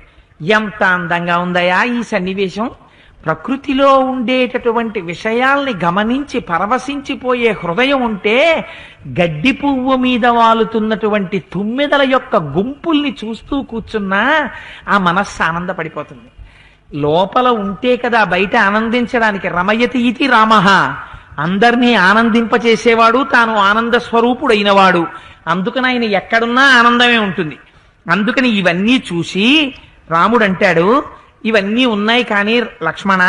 ఎంత అందంగా ఉందయా ఈ సన్నివేశం. ప్రకృతిలో ఉండేటటువంటి విషయాల్ని గమనించి పరవశించిపోయే హృదయం ఉంటే గడ్డి పువ్వు మీద వాలుతున్నటువంటి తుమ్మెదల యొక్క గుంపుల్ని చూస్తూ కూర్చున్నా ఆ మనస్సు ఆనందపడిపోతుంది. లోపల ఉంటే కదా బయట ఆనందించడానికి. రమయతి ఇతి రామః, అందరినీ ఆనందింపచేసేవాడు, తాను ఆనంద స్వరూపుడైనవాడు. అందుకని ఆయన ఎక్కడున్నా ఆనందమే ఉంటుంది. అందుకని ఇవన్నీ చూసి రాముడు అంటాడు ఇవన్నీ ఉన్నాయి కానీ లక్ష్మణ,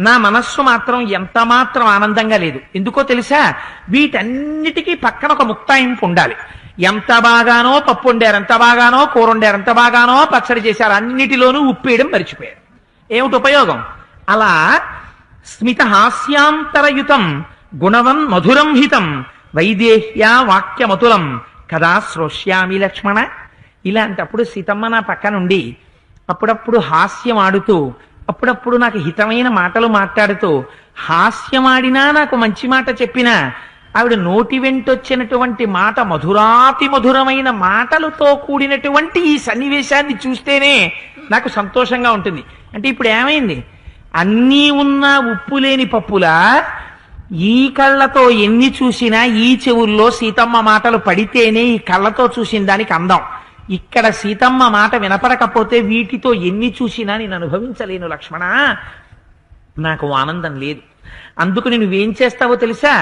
నా మనస్సు మాత్రం ఎంత మాత్రం ఆనందంగా లేదు. ఎందుకో తెలుసా? వీటన్నిటికీ పక్కన ఒక ముక్తాయింపు ఉండాలి. ఎంత బాగానో పప్పు వండారు, ఎంత బాగానో కూర వండారు, ఎంత బాగానో పచ్చడి చేశారు, అన్నిటిలోనూ ఉప్పేయడం మర్చిపోయారు. ఏమిటి ఉపయోగం? అలా స్మిత హాస్యాంతరయుతం గుణవన్ మధురం హితం వైదేహ్యా వాక్యమతులం కదా శ్రోష్యామి లక్ష్మణ. ఇలాంటప్పుడు సీతమ్మ నా పక్కనుండి అప్పుడప్పుడు హాస్యం ఆడుతూ, అప్పుడప్పుడు నాకు హితమైన మాటలు మాట్లాడుతూ, హాస్యమాడినా నాకు మంచి మాట చెప్పినా ఆవిడ నోటి వెంటొచ్చినటువంటి మాట మధురాతి మధురమైన మాటలతో కూడినటువంటి ఈ సన్నివేశాన్ని చూస్తేనే నాకు సంతోషంగా ఉంటుంది. అంటే ఇప్పుడు ఏమైంది? అన్నీ ఉన్నా ఉప్పు లేని పప్పులా ఈ కళ్ళతో ఎన్ని చూసినా ఈ చెవుల్లో సీతమ్మ మాటలు పడితేనే ఈ కళ్ళతో చూసిన దానికి అందం. ఇక్కడ సీతమ్మ మాట వినపడకపోతే వీటితో ఎన్ని చూసినా నేను అనుభవించలేను లక్ష్మణ, నాకు ఆనందం లేదు. అందుకు నువ్వేం చేస్తావో తెలుసా?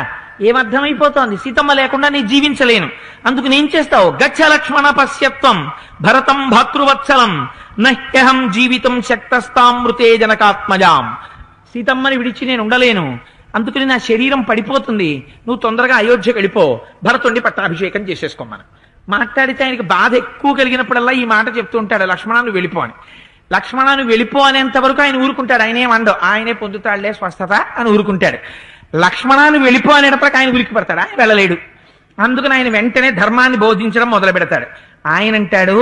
ఏమర్థమైపోతోంది? సీతమ్మ లేకుండా నేను జీవించలేను. అందుకు నేను చేస్తావు? గచ్చ లక్ష్మణ పశ్యత్వం భరతం భాతృవత్సలం నహ్యహం జీవితం శక్తస్తామృతే జనకాత్మజాం. సీతమ్మని విడిచి నేను ఉండలేను, అందుకని నా శరీరం పడిపోతుంది, నువ్వు తొందరగా అయోధ్యకు వెళ్ళిపో, భరతుణ్ణి పట్టాభిషేకం చేసేసుకోమని మాట్లాడితే ఆయనకి బాధ ఎక్కువ కలిగినప్పుడల్లా ఈ మాట చెప్తూ ఉంటాడు, లక్ష్మణాన్ని వెళ్ళిపో అని. లక్ష్మణాన్ని వెళ్ళిపో అనేంత వరకు ఆయన ఊరుకుంటాడు, ఆయన ఏమండో, ఆయనే పొందుతాడులే స్వస్థత అని ఊరుకుంటాడు. లక్ష్మణాన్ని వెళ్ళిపో అనేటప్పటికి ఆయన ఉలిక్కి పడతాడు, ఆయన వెళ్ళలేడు. అందుకని ఆయన వెంటనే ధర్మాన్ని బోధించడం మొదలు పెడతాడు. ఆయన అంటాడు,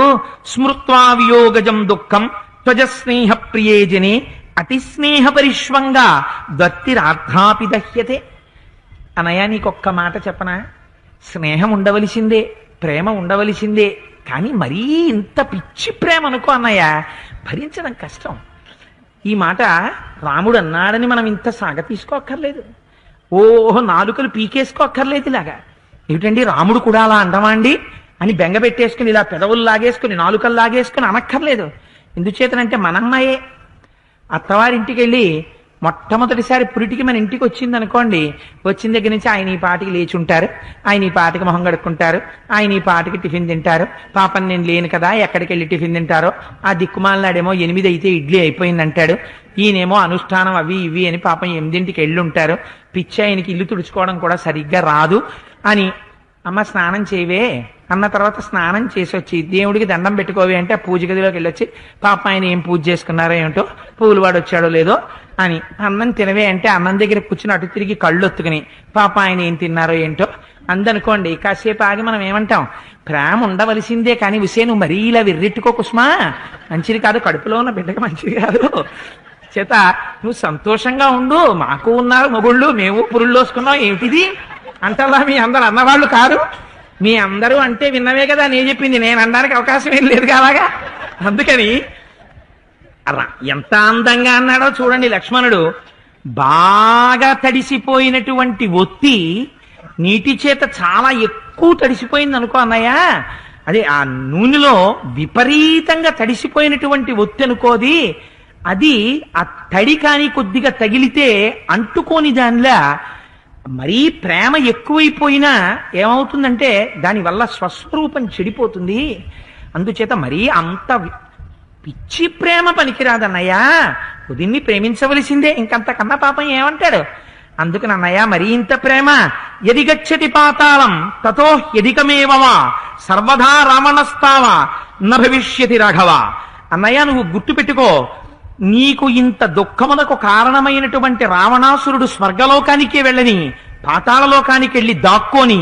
స్మృత్వా వియోగజం దుఃఖం త్వజ స్నేహ ప్రియేజనే అతి స్నేహ పరిష్వంగా దత్తిరార్థాపి దహ్యతే. అనయా నీకొక్క మాట చెప్పనా? స్నేహం ఉండవలసిందే, ప్రేమ ఉండవలసిందే, కానీ మరీ ఇంత పిచ్చి ప్రేమ అనుకో అన్నయ్య, భరించడం కష్టం. ఈ మాట రాముడు అన్నాడని మనం ఇంత సాగ తీసుకోక్కర్లేదు, ఓహో నాలుకలు పీకేసుకోక్కర్లేదు. ఇలాగా ఏమిటండి రాముడు కూడా అలా అండమా అండి అని బెంగ పెట్టేసుకుని ఇలా పెదవులు లాగేసుకుని నాలుకలు లాగేసుకుని అనక్కర్లేదు. ఎందుచేతనంటే మనమ్మాయే అత్తవారింటికి వెళ్ళి మొట్టమొదటిసారి పురిటికి మన ఇంటికి వచ్చింది అనుకోండి, వచ్చిన దగ్గర నుంచి ఆయన ఈ పాటికి లేచి ఉంటారు, ఆయన ఈ పాటికి మొహం కడుక్కుంటారు, ఆయన ఈ పాటికి టిఫిన్ తింటారు. పాపం నేను లేను కదా ఎక్కడికి వెళ్ళి టిఫిన్ తింటారో, ఆ దిక్కుమాలనాడేమో 8 అయితే ఇడ్లీ అయిపోయింది అంటాడు, ఈయనేమో అనుష్ఠానం అవి ఇవి అని పాపం 8ంటికి వెళ్ళి ఉంటారు. పిచ్చి ఆయనకి ఇల్లు తుడుచుకోవడం కూడా సరిగ్గా రాదు అని, అమ్మ స్నానం చేయవే అన్న తర్వాత స్నానం చేసి వచ్చి దేవుడికి దండం పెట్టుకోవే అంటే ఆ పూజ గదిలోకి వెళ్ళొచ్చి పాప ఆయన ఏం పూజ చేసుకున్నారో ఏమిటో, పూలు వాడు వచ్చాడో లేదో అని, అన్నం తినవే అంటే అన్నం దగ్గర కూర్చుని అటు తిరిగి కళ్ళు ఒత్తుకుని పాప ఆయన ఏం తిన్నారో ఏంటో అందనుకోండి. కాసేపు ఆగి మనం ఏమంటాం? ప్రేమ ఉండవలసిందే, కానీ విషయ నువ్వు మరీ ఇలా విర్రెట్టుకో కుస్మా, మంచిది కాదు, కడుపులో ఉన్న బిడ్డకి మంచిది కాదు. చేత నువ్వు సంతోషంగా ఉండు, మాకు ఉన్నారు మొగుళ్ళు, మేము పురుళ్ళు వసుకున్నాం, ఏమిటిది అంటలా మీ అందరు అన్నవాళ్ళు కారు, మీ అందరూ అంటే విన్నవే కదా నేను చెప్పింది, నేను అనడానికి అవకాశం ఏం లేదు అలాగా. అందుకని ఎంత అందంగా అన్నాడో చూడండి లక్ష్మణుడు. బాగా తడిసిపోయినటువంటి ఒత్తి నీటి చేత చాలా ఎక్కువ తడిసిపోయింది అనుకో అన్నయ్య, అదే ఆ నూనెలో విపరీతంగా తడిసిపోయినటువంటి ఒత్తి అనుకోది, అది ఆ తడి కాని కొద్దిగా తగిలితే అంటుకోని దానిలా మరీ ప్రేమ ఎక్కువైపోయినా ఏమవుతుందంటే దానివల్ల స్వస్వరూపం చెడిపోతుంది. అందుచేత మరీ అంత పిచ్చి ప్రేమ పనికిరాదన్నయ్యా, దీన్ని ప్రేమించవలసిందే, ఇంకంతకన్నా పాపం ఏమంటాడు. అందుకని అన్నయ్య మరీ ఇంత ప్రేమ, యది గచ్చతి పాతాళం తతో యదికమేవవా సర్వదా రావణస్తావా న భవిష్యతి రాఘవ. అన్నయ్య నువ్వు గుర్తు పెట్టుకో, నీకు ఇంత దుఃఖమునకు కారణమైనటువంటి రావణాసురుడు స్వర్గలోకానికే వెళ్ళని పాతాళలోకానికి వెళ్ళి దాక్కోని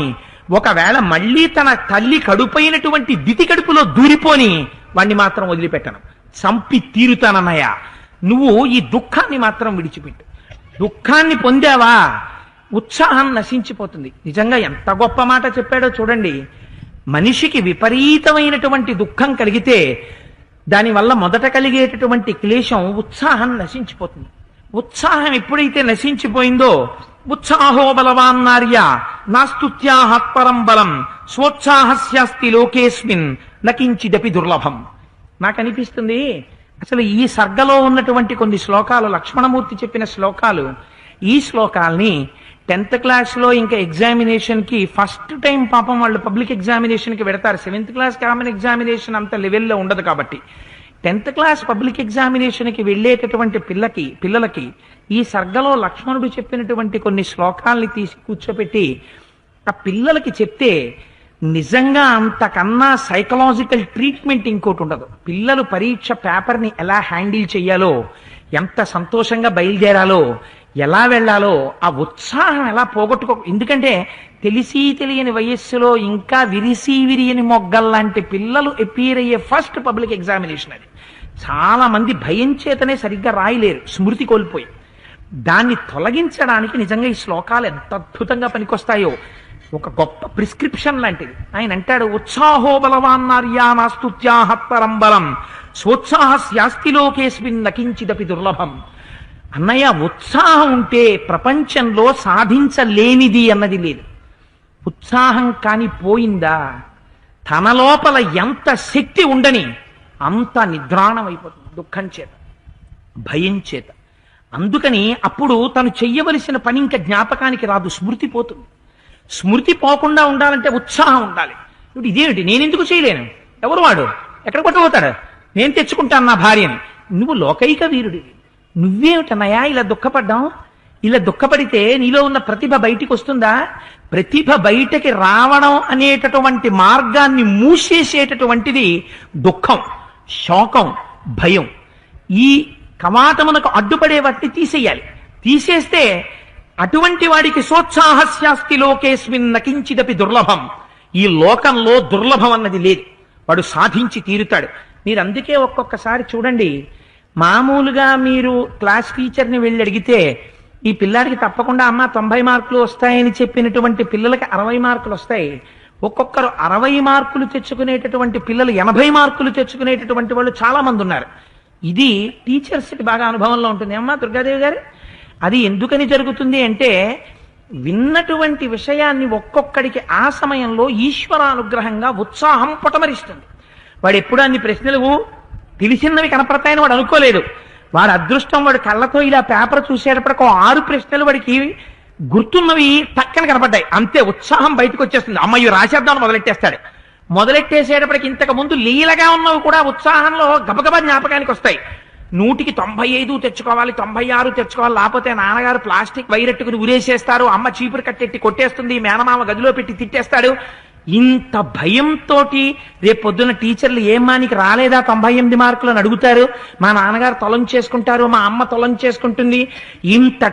ఒకవేళ మళ్ళీ తన తల్లి కడుపైనటువంటి దితి కడుపులో దూరిపోని వాణ్ణి మాత్రం వదిలిపెట్టను, చంపి తీరుతానన్నయ్య. నువ్వు ఈ దుఃఖాన్ని మాత్రం విడిచిపెట్టు. దుఃఖాన్ని పొందావా ఉత్సాహం నశించిపోతుంది. నిజంగా ఎంత గొప్ప మాట చెప్పాడో చూడండి. మనిషికి విపరీతమైనటువంటి దుఃఖం కలిగితే దానివల్ల మొదట కలిగేటటువంటి క్లేశం ఉత్సాహం నశించిపోతుంది. ఉత్సాహం ఎప్పుడైతే నశించిపోయిందో, ఉత్సాహో బలవాన్నార్య నాస్తుత్యాహత్పరం బలం స్వోత్సాహస్యాస్తి లోకేస్మిన్ నకించిదపి దుర్లభం. నాకు అనిపిస్తుంది అసలు ఈ సర్గలో ఉన్నటువంటి కొన్ని శ్లోకాలు, లక్ష్మణమూర్తి చెప్పిన శ్లోకాలు, ఈ శ్లోకాల్ని 10th క్లాస్లో ఇంకా ఎగ్జామినేషన్కి ఫస్ట్ టైం పాపం వాళ్ళు పబ్లిక్ ఎగ్జామినేషన్కి పెడతారు. 7th క్లాస్ కామన్ ఎగ్జామినేషన్ అంత లెవెల్లో ఉండదు కాబట్టి 10th క్లాస్ పబ్లిక్ ఎగ్జామినేషన్కి వెళ్ళేటటువంటి పిల్లలకి ఈ సర్గలో లక్ష్మణుడు చెప్పినటువంటి కొన్ని శ్లోకాల్ని తీసి కూర్చోపెట్టి ఆ పిల్లలకి చెప్తే నిజంగా అంతకన్నా సైకలాజికల్ ట్రీట్మెంట్ ఇంకోటి ఉండదు. పిల్లలు పరీక్ష పేపర్ని ఎలా హ్యాండిల్ చెయ్యాలో, ఎంత సంతోషంగా బయలుదేరాలో, ఎలా వెళ్ళాలో ఆ ఉత్సాహం ఎలా పోగొట్టుకో. ఎందుకంటే తెలిసి తెలియని వయస్సులో ఇంకా విరిసి విరియని మొగ్గల్లాంటి పిల్లలు అపీర్ అయ్యే ఫస్ట్ పబ్లిక్ ఎగ్జామినేషన్ అది. చాలా మంది భయం చేతనే సరిగ్గా రాయలేరు, స్మృతి కోల్పోయి. దాన్ని తొలగించడానికి నిజంగా ఈ శ్లోకాలు ఎంత అద్భుతంగా పనికొస్తాయో. ఒక గొప్ప ప్రిస్క్రిప్షన్ లాంటిది. ఆయన అంటాడు, ఉత్సాహో బలవాన్నార్యానాస్తుత్యాహత్తరం బలం స్వోత్సాహస్యాస్తి లోకేస్మిన్ నకించిదపి దుర్లభం. అన్నయ్య, ఉత్సాహం ఉంటే ప్రపంచంలో సాధించలేనిది అన్నది లేదు. ఉత్సాహం కాని పోయిందా, తన లోపల ఎంత శక్తి ఉండని అంత నిద్రాణమైపోతుంది దుఃఖం చేత, భయం చేత. అందుకని అప్పుడు తను చెయ్యవలసిన పని ఇంకా జ్ఞాపకానికి రాదు, స్మృతి పోతుంది. స్మృతి పోకుండా ఉండాలంటే ఉత్సాహం ఉండాలి. ఇప్పుడు ఇదేమిటి, నేనెందుకు చేయలేను, ఎవరు వాడు, ఎక్కడ కొట్టబోతాడు, నేను తెచ్చుకుంటాను నా భార్యని. నువ్వు లోకైక వీరుడివి, నువ్వేమిటన్నయా ఇలా దుఃఖపడ్డాం? ఇలా దుఃఖపడితే నీలో ఉన్న ప్రతిభ బయటికి వస్తుందా? ప్రతిభ బయటకి రావడం అనేటటువంటి మార్గాన్ని మూసేసేటటువంటిది దుఃఖం, శోకం, భయం. ఈ కవాటమునకు అడ్డుపడే వాటిని తీసేయాలి. తీసేస్తే అటువంటి వాడికి సోత్సాహస్యాస్తి లోకేస్మిన్ నకించిదపి దుర్లభం. ఈ లోకంలో దుర్లభం అన్నది లేదు, వాడు సాధించి తీరుతాడు. మీరు అందుకే ఒక్కొక్కసారి చూడండి, మామూలుగా మీరు క్లాస్ టీచర్ని వెళ్ళి అడిగితే ఈ పిల్లాడికి తప్పకుండా అమ్మ 90 మార్కులు వస్తాయని చెప్పినటువంటి పిల్లలకి 60 మార్కులు వస్తాయి. ఒక్కొక్కరు 60 మార్కులు తెచ్చుకునేటటువంటి పిల్లలు 80 మార్కులు తెచ్చుకునేటటువంటి వాళ్ళు చాలా మంది ఉన్నారు. ఇది టీచర్స్కి బాగా అనుభవంలో ఉంటుంది. అమ్మా దుర్గాదేవి గారు, అది ఎందుకని జరుగుతుంది అంటే, విన్నటువంటి విషయాన్ని ఒక్కొక్కడికి ఆ సమయంలో ఈశ్వరానుగ్రహంగా ఉత్సాహం పొటమరిస్తుంది. వాడు ఎప్పుడు అన్ని ప్రశ్నలు తెలిసినవి కనపడతాయని వాడు అనుకోలేదు. వాడు అదృష్టం, వాడు కళ్ళతో ఇలా పేపర్ చూసేటప్పటికి 6 ప్రశ్నలు వాడికి గుర్తున్నవి టక్కన కనపడ్డాయి. అంతే, ఉత్సాహం బయటకు వచ్చేస్తుంది. అమ్మయ్య రాసేద్దాం మొదలెట్టేస్తాడు. మొదలెట్టేసేటప్పటికి ఇంతకు ముందు లీలగా ఉన్నవి కూడా ఉత్సాహంలో గబగబా జ్ఞాపకానికి వస్తాయి. 100కి 95 తెచ్చుకోవాలి, 96 తెచ్చుకోవాలి, లేకపోతే నాన్నగారు ప్లాస్టిక్ వైరెట్టుకుని ఉరేసేస్తారు, అమ్మ చీపురు కట్టెట్టి కొట్టేస్తుంది, మేనమామ గదిలో పెట్టి తిట్టేస్తాడు. ఇంత భయంతో రేపు పొద్దున్న టీచర్లు ఏమ్మా నీకు రాలేదా 98 మార్కులు అని అడుగుతారు, మా నాన్నగారు తొలం చేసుకుంటారు, మా అమ్మ తొలం చేసుకుంటుంది. ఇంత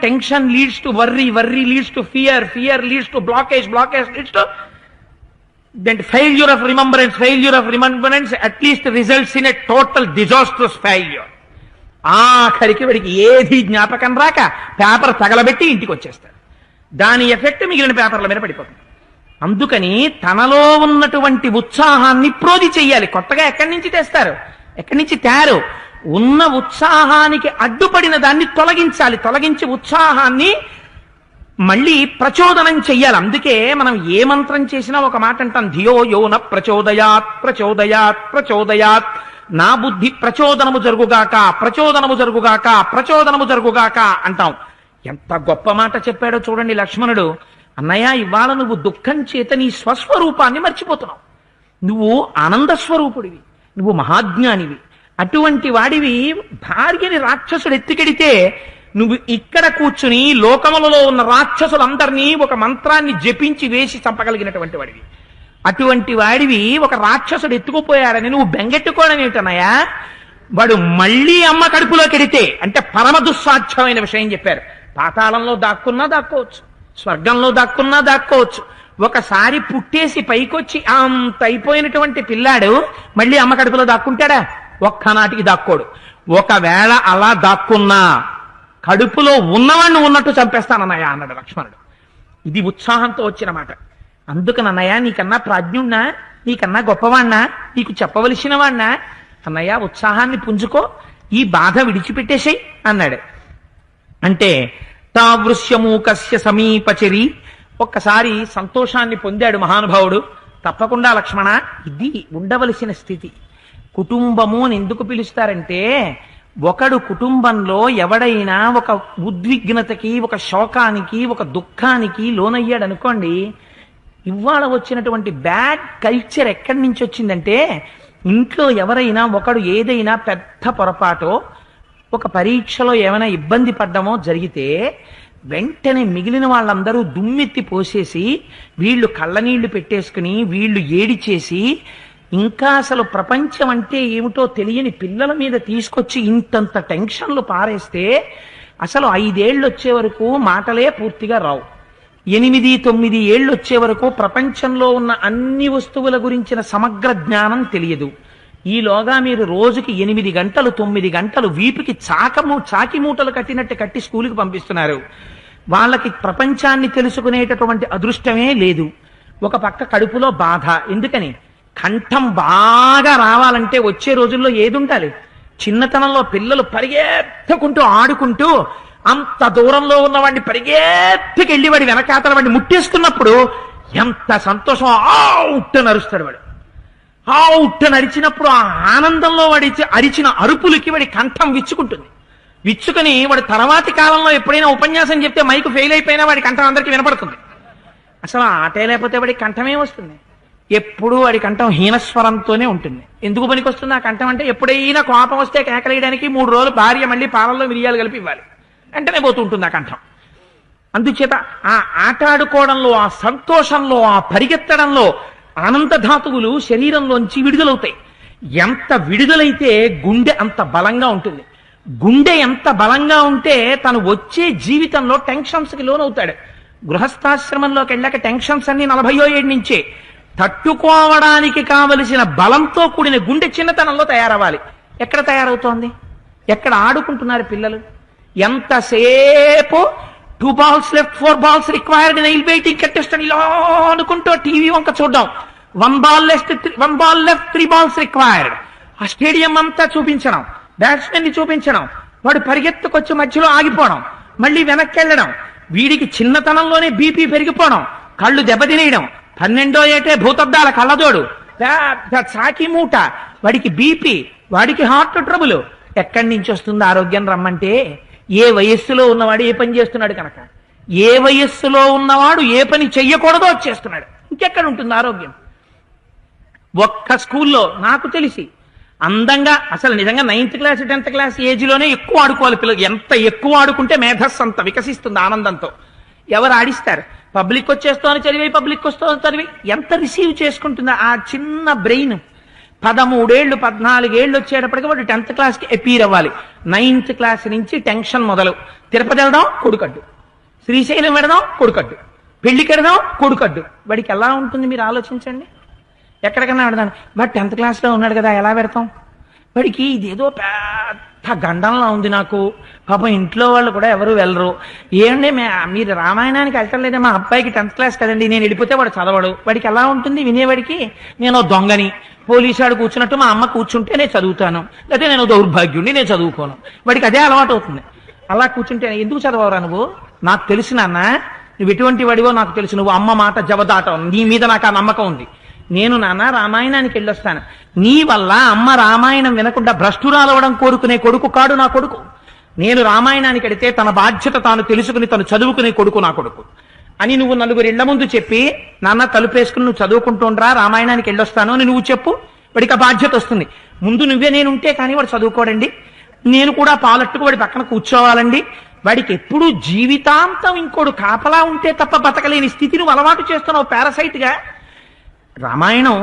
tension leads to worry, worry leads to fear, fear leads to blockage, blockage leads to then failure of remembrance at least results in a total disastrous failure. ఆఖరికి వాడికి ఏది జ్ఞాపకం రాక పేపర్ తగలబెట్టి ఇంటికి వచ్చేస్తాడు. దాని ఎఫెక్ట్ మిగిలిన పేపర్ల మీద పడిపోతుంది. అందుకని తనలో ఉన్నటువంటి ఉత్సాహాన్ని ప్రోధి చెయ్యాలి. కొత్తగా ఎక్కడి నుంచి తెస్తారు, ఎక్కడి నుంచి తయారు? ఉన్న ఉత్సాహానికి అడ్డుపడిన దాన్ని తొలగించాలి. తొలగించి ఉత్సాహాన్ని మళ్ళీ ప్రచోదనం చెయ్యాలి. అందుకే మనం ఏ మంత్రం చేసినా ఒక మాట అంటాం, ధియో యోన ప్రచోదయాత్ ప్రచోదయాత్ ప్రచోదయాత్, నా బుద్ధి ప్రచోదనము జరుగుగాక, ప్రచోదనము జరుగుగాక, ప్రచోదనము జరుగుగాక అంటాం. ఎంత గొప్ప మాట చెప్పాడో చూడండి లక్ష్మణుడు. అన్నయ్య, ఇవాళ నువ్వు దుఃఖం చేత నీ స్వస్వరూపాన్ని మర్చిపోతున్నావు. నువ్వు ఆనంద స్వరూపుడివి, నువ్వు మహాజ్ఞానివి. అటువంటి వాడివి భార్యని రాక్షసుడు ఎత్తికెడితే నువ్వు ఇక్కడ కూర్చుని లోకములలో ఉన్న రాక్షసులందరినీ ఒక మంత్రాన్ని జపించి వేసి చంపగలిగినటువంటి వాడివి. అటువంటి వాడివి ఒక రాక్షసుడు ఎత్తుకుపోయాడని నువ్వు బెంగెట్టుకోవడం ఏమిటన్నయ్యా? వాడు మళ్ళీ అమ్మ కడుపులో కెడితే అంటే పరమ దుస్సాధ్యమైన విషయం చెప్పారు. పాతాళంలో దాక్కున్నా దాక్కోవచ్చు, స్వర్గంలో దాక్కున్నా దాక్కోవచ్చు. ఒకసారి పుట్టేసి పైకొచ్చి అంత అయిపోయినటువంటి పిల్లాడు మళ్ళీ అమ్మ కడుపులో దాక్కుంటాడా? ఒక్కనాటికి దాక్కోడు. ఒకవేళ అలా దాక్కున్నా కడుపులో ఉన్నవాడిని ఉన్నట్టు చంపేస్తానన్నయ్య అన్నాడు లక్ష్మణుడు. ఇది ఉత్సాహంతో వచ్చిన మాట. అందుకనన్నయ్య, నీకన్నా ప్రాజ్ఞుణ్ణా, నీకన్నా గొప్పవాణ్ణా, నీకు చెప్పవలసిన వాణ్ణా? అన్నయ్య, ఉత్సాహాన్ని పుంజుకో, ఈ బాధ విడిచిపెట్టేసేయ్ అన్నాడు. అంటే తావృశ్యమూకస్య సమీపచరి, ఒక్కసారి సంతోషాన్ని పొందాడు మహానుభావుడు. తప్పకుండా లక్ష్మణ, ఇది ఉండవలసిన స్థితి. కుటుంబము అని ఎందుకు పిలుస్తారంటే, ఒకడు కుటుంబంలో ఎవడైనా ఒక ఉద్విగ్నతకి, ఒక శోకానికి, ఒక దుఃఖానికి లోనయ్యాడు అనుకోండి, ఇవాళ వచ్చినటువంటి బ్యాడ్ కల్చర్ ఎక్కడి నుంచి వచ్చిందంటే, ఇంట్లో ఎవరైనా ఒకడు ఏదైనా పెద్ద పొరపాటో ఒక పరీక్షలో ఏమైనా ఇబ్బంది పడ్డమో జరిగితే వెంటనే మిగిలిన వాళ్ళందరూ దుమ్మెత్తి పోసేసి వీళ్ళు కళ్ళనీళ్లు పెట్టేసుకుని వీళ్ళు ఏడిచేసి ఇంకా అసలు ప్రపంచం అంటే ఏమిటో తెలియని పిల్లల మీద తీసుకొచ్చి ఇంతంత టెన్షన్లు పారేస్తే అసలు 5 ఏళ్ళు వచ్చే వరకు మాటలే పూర్తిగా రావు. 8, 9 ఏళ్ళు వచ్చే వరకు ప్రపంచంలో ఉన్న అన్ని వస్తువుల గురించిన సమగ్ర జ్ఞానం తెలియదు. ఈలోగా మీరు రోజుకి 8 గంటలు 9 గంటలు వీపుకి చాకి మూటలు కట్టినట్టు కట్టి స్కూలుకి పంపిస్తున్నారు. వాళ్ళకి ప్రపంచాన్ని తెలుసుకునేటటువంటి అదృష్టమే లేదు. ఒక పక్క కడుపులో బాధ. ఎందుకని? కంఠం బాగా రావాలంటే వచ్చే రోజుల్లో ఏది ఉండాలి? చిన్నతనంలో పిల్లలు పరిగెత్తుకుంటూ ఆడుకుంటూ అంత దూరంలో ఉన్నవాడిని పరిగెత్తుకెళ్ళి వాడి వెనకాతల వాడిని ముట్టేస్తున్నప్పుడు ఎంత సంతోషం! ఉట్టని అరుస్తాడు వాడు. ఉట్టని అరిచినప్పుడు ఆ ఆనందంలో వాడి అరిచిన అరుపులకి వాడి కంఠం విచ్చుకుంటుంది. విచ్చుకుని వాడు తర్వాతి కాలంలో ఎప్పుడైనా ఉపన్యాసం చెప్తే మైకు ఫెయిల్ అయిపోయినా వాడి కంఠం అందరికీ వినపడుతుంది. అసలు ఆటే లేకపోతే వాడి కంఠమే వస్తుంది. ఎప్పుడూ వాడి కంఠం హీనస్వరంతోనే ఉంటుంది. ఎందుకు పనికి వస్తుంది ఆ కంఠం అంటే? ఎప్పుడైనా కోపం వస్తే కేకలేయడానికి 3 రోజులు భార్య మళ్ళీ పాలల్లో మిరియాలు కలిపి ఇవ్వాలి, వెంటనే పోతుంటుంది ఆ కంఠం. అందుచేత ఆ ఆట ఆడుకోవడంలో, ఆ సంతోషంలో, ఆ పరిగెత్తడంలో ఆనందధాతువులు శరీరంలోంచి విడుదలవుతాయి. ఎంత విడుదలైతే గుండె అంత బలంగా ఉంటుంది. గుండె ఎంత బలంగా ఉంటే తను వచ్చే జీవితంలో టెన్షన్స్కి లోనవుతాడు. గృహస్థాశ్రమంలోకి వెళ్ళాక టెన్షన్స్ అన్ని 40వ ఏడు నుంచే. తట్టుకోవడానికి కావలసిన బలంతో కూడిన గుండె చిన్నతనంలో తయారవ్వాలి. ఎక్కడ తయారవుతోంది? ఎక్కడ ఆడుకుంటున్నారు పిల్లలు? ఎంతసేపు 2 balls left, 4 balls required in waiting కట్టేస్తాడు. ఇలా అనుకుంటూ టీవీ వంక చూడడం. 1 ball left, 3 balls required. ఆ స్టేడియం అంతా చూపించడం, బ్యాట్స్మెన్ ని చూపించడం, వాడు పరిగెత్తుకొచ్చి మధ్యలో ఆగిపోవడం, మళ్ళీ వెనక్కి వెళ్ళడం. వీడికి చిన్నతనంలోనే బీపీ పెరిగిపోవడం, కళ్ళు దెబ్బతినేయడం. 12వ ఏటే భూతద్దాల కళ్ళజోడు, చాకి మూట, వాడికి బీపీ, వాడికి హార్ట్ ట్రబుల్. ఎక్కడి నుంచి వస్తుంది ఆరోగ్యం రమ్మంటే? ఏ వయస్సులో ఉన్నవాడు ఏ పని చేస్తున్నాడు కనుక. ఏ వయస్సులో ఉన్నవాడు ఏ పని చెయ్యకూడదో చేస్తున్నాడు. ఇంకెక్కడ ఉంటుంది ఆరోగ్యం? ఒక్క స్కూల్లో నాకు తెలిసి అందంగా, అసలు నిజంగా 9th క్లాస్ 10th క్లాస్ ఏజ్లోనే ఎక్కువ ఆడుకోవాలి పిల్లలు. ఎంత ఎక్కువ ఆడుకుంటే మేధస్సు అంత వికసిస్తుంది ఆనందంతో. ఎవరు ఆడిస్తారు? పబ్లిక్ వచ్చేస్తోని చదివి, పబ్లిక్ వస్తూ చదివి ఎంత రిసీవ్ చేసుకుంటుందా ఆ చిన్న బ్రెయిన్? 13 ఏళ్ళు 14 ఏళ్ళు వచ్చేటప్పటికి వాడు 10th క్లాస్కి అపీర్ అవ్వాలి. 9th క్లాస్ నుంచి టెన్షన్ మొదలు. తిరుపతి వెళదాం కొడుకడ్డు, శ్రీశైలం వెళదాం కొడుకడ్డు, పెళ్లికి వెళదాం కొడుకడ్డు. వాడికి ఎలా ఉంటుంది మీరు ఆలోచించండి. ఎక్కడికన్నా వెళదాం, వాడు 10th క్లాస్లో ఉన్నాడు కదా, ఎలా పెడతాం? వాడికి ఇదేదో పెద్ద గండంలా ఉంది నాకు. పాపం ఇంట్లో వాళ్ళు కూడా ఎవరు వెళ్ళరు. ఏమండి మీరు రామాయణానికి వెళ్ళలేదే, మా అబ్బాయికి 10th క్లాస్ కదండి, నేను వెళ్ళిపోతే వాడు చదవడు. వాడికి ఎలా ఉంటుంది వినేవాడికి? నేను దొంగని, పోలీసాడు కూర్చున్నట్టు మా అమ్మ కూర్చుంటే నేను చదువుతాను, లేకపోతే నేను దౌర్భాగ్యుడిని, నేను చదువుకోను. వాడికి అదే అలవాటు అవుతుంది. అలా కూర్చుంటే ఎందుకు చదవరా నువ్వు? నాకు తెలిసి నాన్న నువ్వు ఎటువంటి వాడివో నాకు తెలుసు. నువ్వు అమ్మ మాట జవదాటం, నీ మీద నాకు ఆ నమ్మకం ఉంది. నేను నాన్న రామాయణానికి వెళ్ళొస్తాను. నీ వల్ల అమ్మ రామాయణం వినకుండా భ్రష్టురాలవడం కోరుకునే కొడుకు కాడు నా కొడుకు. నేను రామాయణానికి వెడితే తన బాధ్యత తాను తెలుసుకుని తను చదువుకునే కొడుకు నా కొడుకు అని నువ్వు 4 ఇళ్ల ముందు చెప్పి, నాన్న తలుపేసుకుని నువ్వు చదువుకుంటుండ్రా రామాయణానికి వెళ్ళొస్తాను అని నువ్వు చెప్పు. వాడికి ఆ బాధ్యత వస్తుంది. ముందు నువ్వే నేనుంటే కానీ వాడు చదువుకోడండి, నేను కూడా పాలట్టుకు వాడి పక్కన కూర్చోవాలండి. వాడికి ఎప్పుడు జీవితాంతం ఇంకోడు కాపలా ఉంటే తప్ప బతకలేని స్థితి నువ్వు అలవాటు చేస్తున్నావు పారసైట్గా. రామాయణం